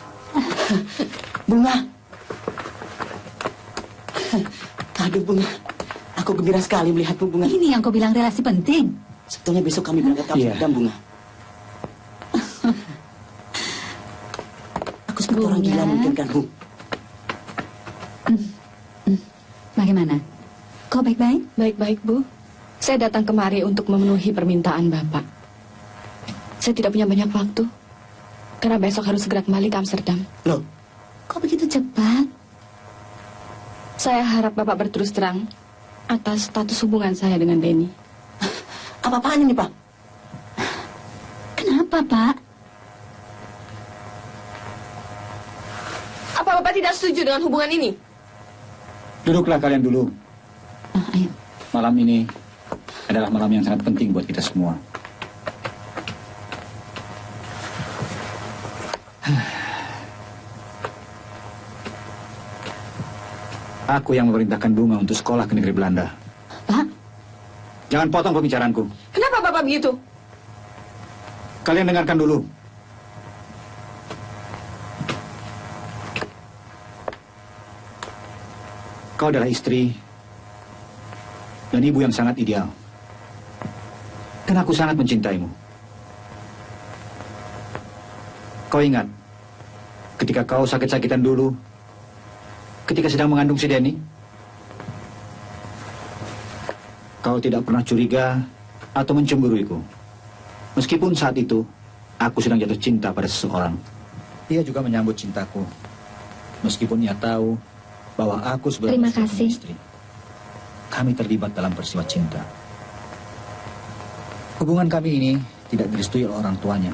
Bunga. Aduh, Bunga. Aku gembira sekali melihatmu, Bunga. Ini yang kau bilang relasi penting. Sebetulnya besok kami berangkat ke Amsterdam, Bunga. Aku seperti orang gila memikirkanmu. Bagaimana? Kau baik-baik? Baik-baik, Bu. Saya datang kemari untuk memenuhi permintaan Bapak. Saya tidak punya banyak waktu. Karena besok harus segera kembali ke Amsterdam. Loh, kok begitu cepat? Saya harap Bapak berterus terang atas status hubungan saya dengan Denny. Apa-apaan ini, Pak? Kenapa, Pak? Apa Bapak tidak setuju dengan hubungan ini? Duduklah kalian dulu. Malam ini adalah malam yang sangat penting buat kita semua. Aku yang memerintahkan Bunga untuk sekolah ke negeri Belanda. Pak? Jangan potong pembicaraanku. Kenapa Bapak begitu? Kalian dengarkan dulu. Kau adalah istri dan ibu yang sangat ideal. Dan aku sangat mencintaimu. Kau ingat, ketika kau sakit-sakitan dulu, ketika sedang mengandung si Denny, kau tidak pernah curiga atau mencemburuiku. Meskipun saat itu, aku sedang jatuh cinta pada seseorang. Dia juga menyambut cintaku. Meskipun ia tahu bahwa aku sebagai Terima kasih. istri. Kami terlibat dalam peristiwa cinta. Hubungan kami ini tidak direstui oleh orang tuanya.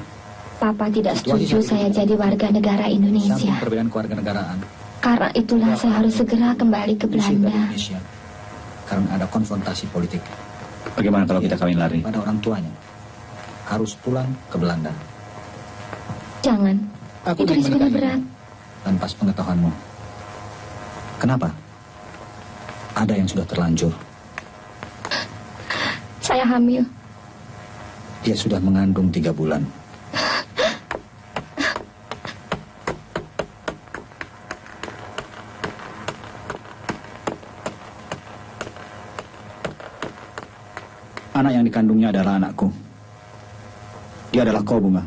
Papa tidak setuju saya jadi warga negara Indonesia. Samping perbedaan kewarganegaraan, Karena itulah saya harus segera kembali ke Belanda. Indonesia, karena ada konfrontasi politik. Bagaimana kalau kita kawin lari? Pada orang tuanya. Harus pulang ke Belanda. Jangan. Aku Itu ingin risikonya menikahimu berat. tanpa sepengetahuanmu. Kenapa? Ada yang sudah terlanjur. Saya hamil. Dia sudah mengandung 3 bulan. Anak yang dikandungnya adalah anakku. Dia adalah kau, Bunga.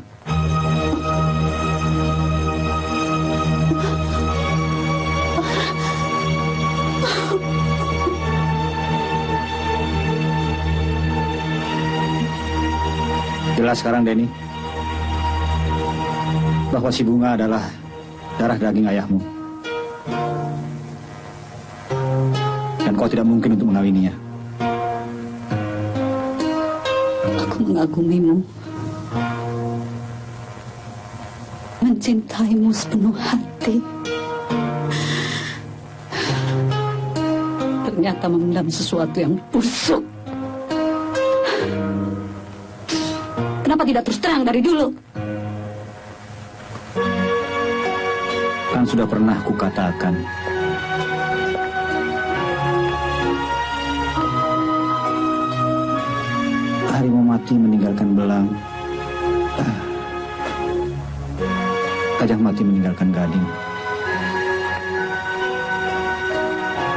Jelas sekarang, Denny, bahwa si Bunga adalah darah daging ayahmu. Dan kau tidak mungkin untuk mengawininya. Aku mengagumimu, mencintaimu sepenuh hati. Ternyata memendam sesuatu yang busuk. Kenapa tidak terus terang dari dulu? Kan sudah pernah kukatakan. Harimau mati meninggalkan belang. Gajah mati meninggalkan gading.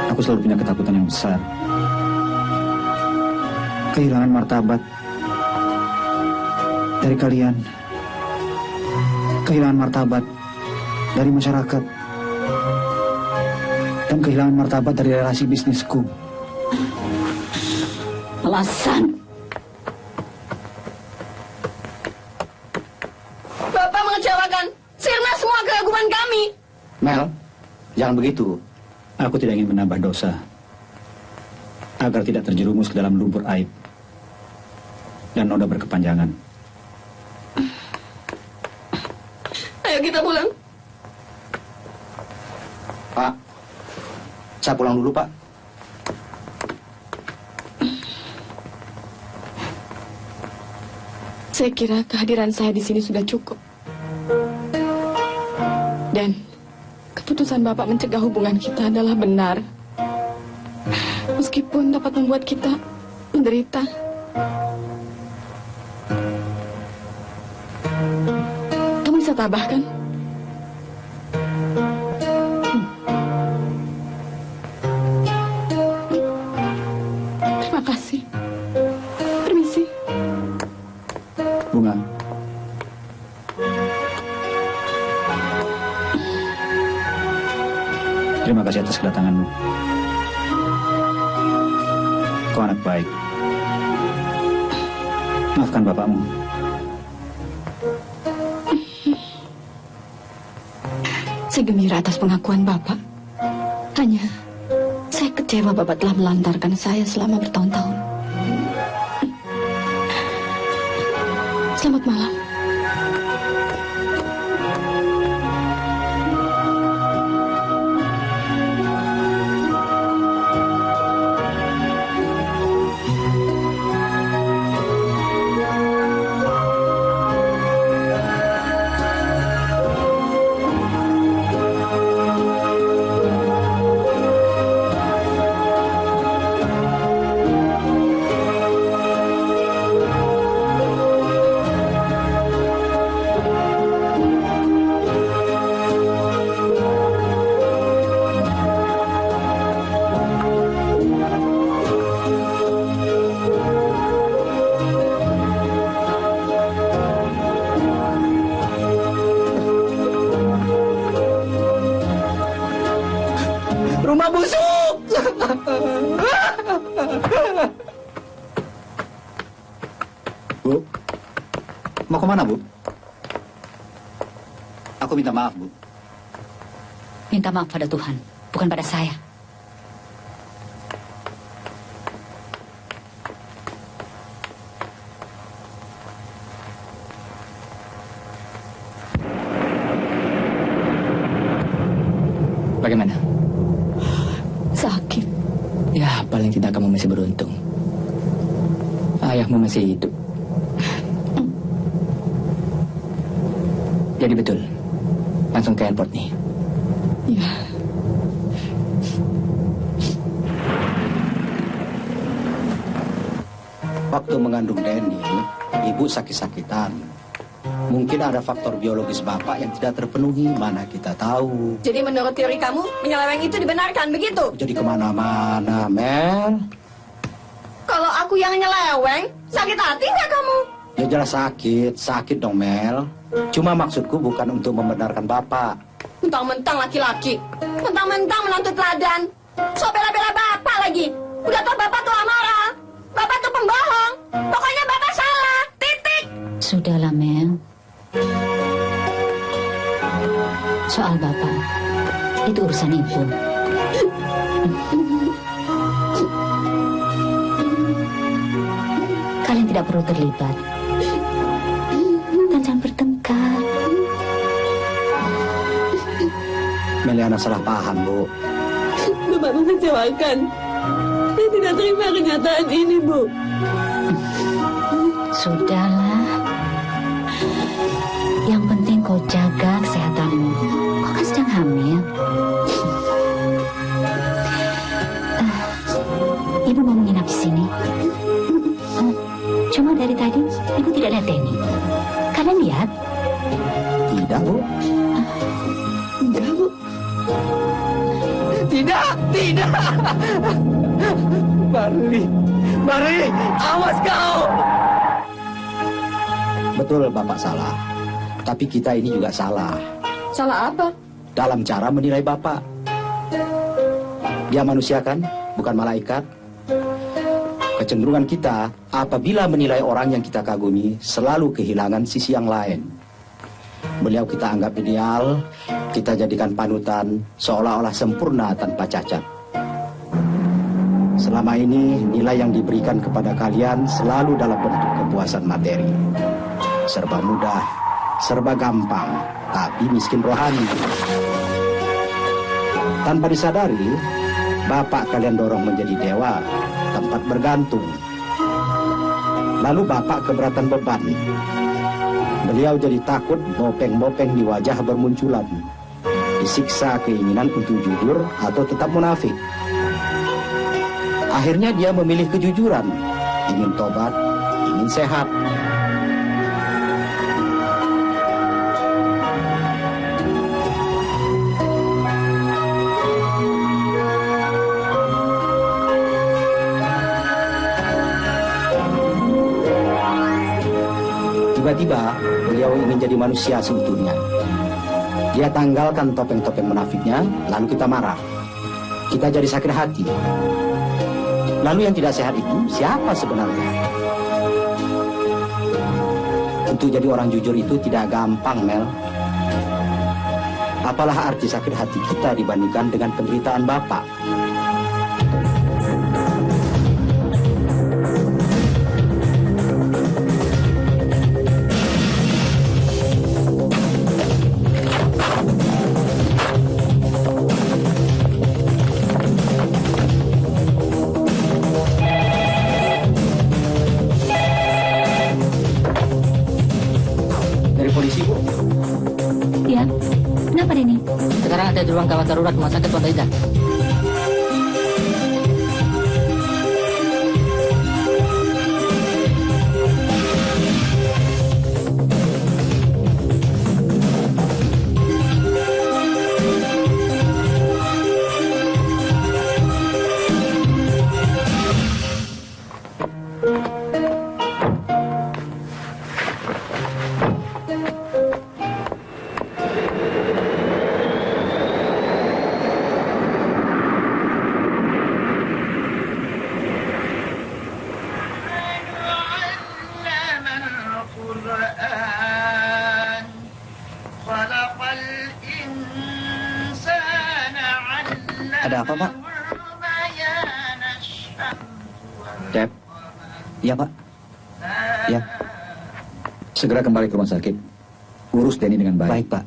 Aku selalu punya ketakutan yang besar. Kehilangan martabat dari kalian. Kehilangan martabat dari masyarakat. Dan kehilangan martabat dari relasi bisnisku. Alasan. Bapak mengecewakan. Sirna semua keagungan kami. Mel, jangan begitu. Aku tidak ingin menambah dosa. Agar tidak terjerumus ke dalam lumpur aib. dan noda berkepanjangan. Ayo kita pulang. Pak, saya pulang dulu, Pak. Saya kira kehadiran saya di sini sudah cukup. Dan keputusan Bapak mencegah hubungan kita adalah benar. Meskipun dapat membuat kita menderita. Kamu bisa tabah kan? Terima kasih. Permisi. Bunga. Terima kasih atas kedatanganmu. Kau anak baik. Maafkan bapakmu. Saya gembira atas pengakuan Bapak. Hanya, saya kecewa Bapak telah melantarkan saya selama bertahun-tahun. Selamat malam. Rumah busuk! Bu, mau kemana, Bu? Aku minta maaf, Bu. Minta maaf pada Tuhan, bukan pada saya. Bagaimana? Sakit. Ya, paling tidak kamu masih beruntung. Ayahmu masih hidup. Jadi betul, langsung ke airport nih. Iya. Waktu mengandung Denny, ibu sakit-sakitan. Mungkin ada faktor biologis bapak yang tidak terpenuhi, mana kita tahu. Jadi menurut teori kamu, penyeleweng itu dibenarkan, begitu? Jadi kemana-mana, Mel. Kalau aku yang nyeleweng, sakit hati nggak kamu? Ya jelas sakit dong, Mel. Cuma maksudku bukan untuk membenarkan bapak. Mentang-mentang laki-laki, mentang-mentang menantu teladan, so bela-bela bapak lagi. Udah tau bapak tuh amarah, bapak tuh pembohong. Pokoknya bapak salah, titik. Sudahlah, Mel. Soal bapak, itu urusan ibu. Kalian tidak perlu terlibat. Dan jangan bertengkar. Meliana salah paham, Bu. Bapak mengecewakan. Saya tidak terima kenyataan ini, Bu. Sudahlah. Yang penting kau jaga kesehatanmu. Kau kan sedang hamil. Ibu mau menginap di sini. Cuma dari tadi ibu tidak lihat Denny. Kalian lihat? Tidak, Bu. Enggak, Bu. Tidak. Mari, awas kau. Betul, bapak salah. Tapi kita ini juga salah. Salah apa? Dalam cara menilai bapak. Dia manusia kan, bukan malaikat. Kecenderungan kita apabila menilai orang yang kita kagumi selalu kehilangan sisi yang lain. Beliau kita anggap ideal, kita jadikan panutan seolah-olah sempurna tanpa cacat. Selama ini nilai yang diberikan kepada kalian selalu dalam bentuk kepuasan materi. Serba mudah, serba gampang, tapi miskin rohani. Tanpa disadari, bapak kalian dorong menjadi dewa, tempat bergantung. Lalu bapak keberatan beban. Beliau jadi takut bopeng-bopeng di wajah bermunculan. Disiksa keinginan untuk jujur atau tetap munafik. Akhirnya dia memilih kejujuran, ingin tobat, ingin sehat. Tiba-tiba, beliau ingin jadi manusia seutuhnya. Dia tanggalkan topeng-topeng munafiknya, lalu kita marah. Kita jadi sakit hati. Lalu yang tidak sehat itu siapa sebenarnya? Untuk jadi orang jujur itu tidak gampang, Mel. Apalah arti sakit hati kita dibandingkan dengan penderitaan Bapak? Di ruang gawat darurat rumah sakit Tuan Reza. Ada apa, Pak? Dep. Iya, Pak. Ya. Segera kembali ke rumah sakit. Urus Denny dengan baik. Baik, Pak.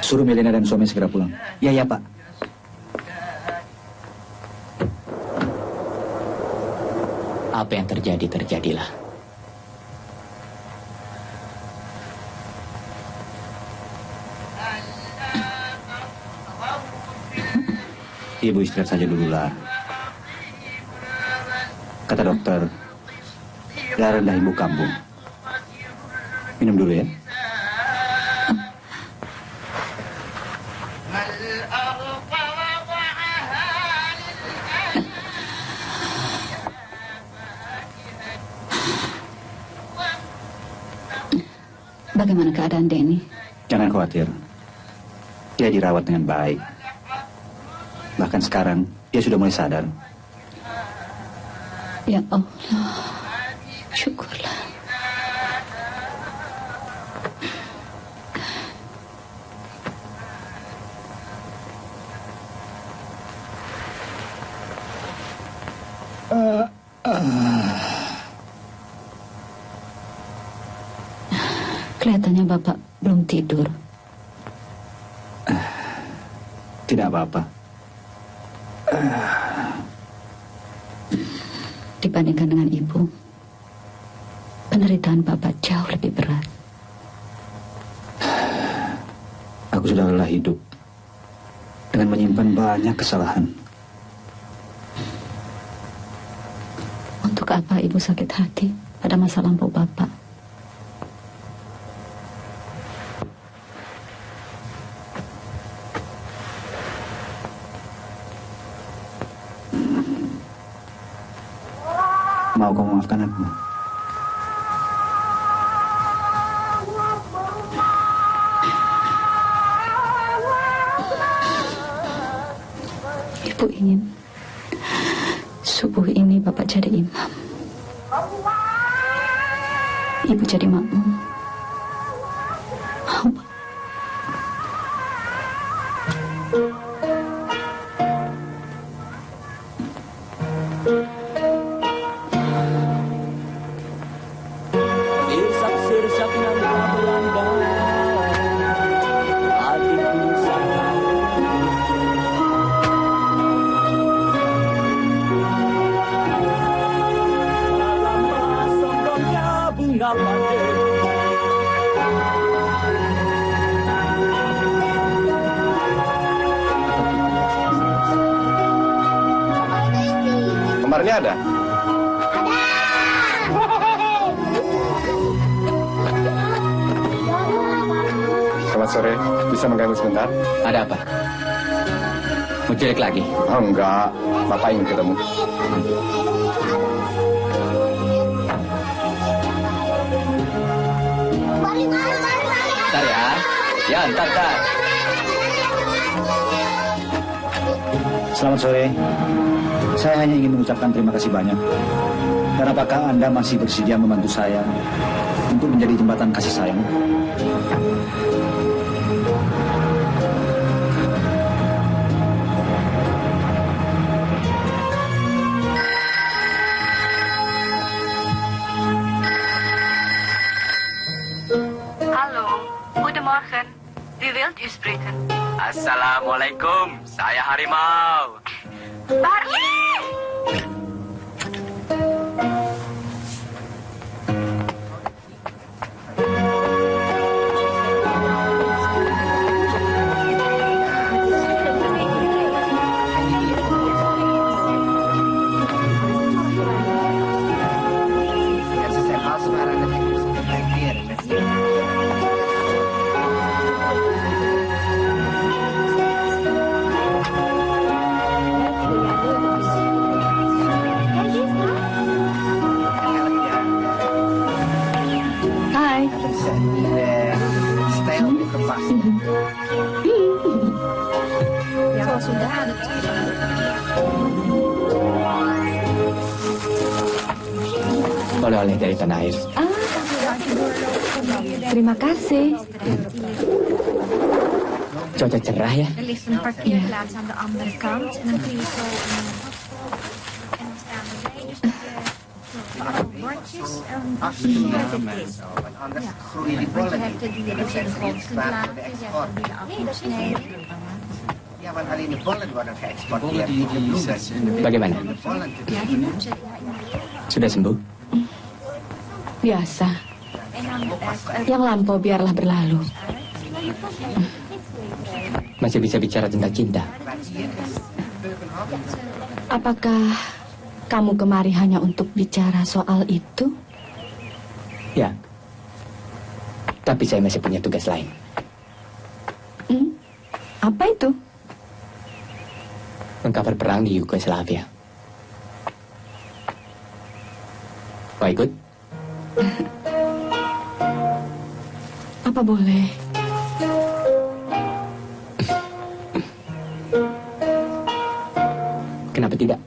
Suruh Milena dan suami segera pulang. Ya, ya, Pak. Apa yang terjadi, terjadilah. Ibu istirahat saja dululah. Kata dokter, darah rendah ibu kambuh. Minum dulu ya. Bagaimana keadaan Denny? Jangan khawatir. Dia dirawat dengan baik. Bahkan sekarang, dia sudah mulai sadar. Ya Allah, syukurlah. Kelihatannya Bapak belum tidur. Tidak apa-apa. Dibandingkan dengan Ibu, penderitaan Bapak jauh lebih berat. Aku sudah lelah hidup dengan menyimpan banyak kesalahan. Untuk apa Ibu sakit hati pada masa lampau Bapak? Mau kamu maafkan aku? Ibu ingin subuh ini Bapak jadi imam. Ibu jadi makmum. Mau, Pak? kamarnya ada? Selamat sore, bisa mengganggu sebentar? Ada apa? Mau jelek lagi? Oh enggak, Bapak ingin ketemu. Ntar ya. Ya, ntar. Selamat sore. Saya hanya ingin mengucapkan terima kasih banyak. Dan apakah Anda masih bersedia membantu saya untuk menjadi jembatan kasih sayang? Hallo, goedemorgen. Wie wilt u spreken? Assalamualaikum, saya harimau. Barley! Oleh-oleh dari tanah air. Terima kasih. Cuaca cerah ya. Er ligt een parkeerplaats aan de andere kant. En dan kun je zo... En dan staan erbij. Dus dat je... allemaal bordjes. En dan zie je wat het is. Ja. Want je hebt de die je dus in de grond kunt laten. Je hebt de die je af moet snijden. Ja, want alleen de bollen worden geëxporteerd, niet de bloemen. Bagaimana? Ja, die moeten. Sudah sembuh? Biasa. Yang lampau biarlah berlalu. Masih bisa bicara tentang cinta? Apakah kamu kemari hanya untuk bicara soal itu? Ya. Tapi saya masih punya tugas lain. Apa itu? Mengcover perang di Yugoslavia. Mau ikut? Apa boleh? Kenapa tidak?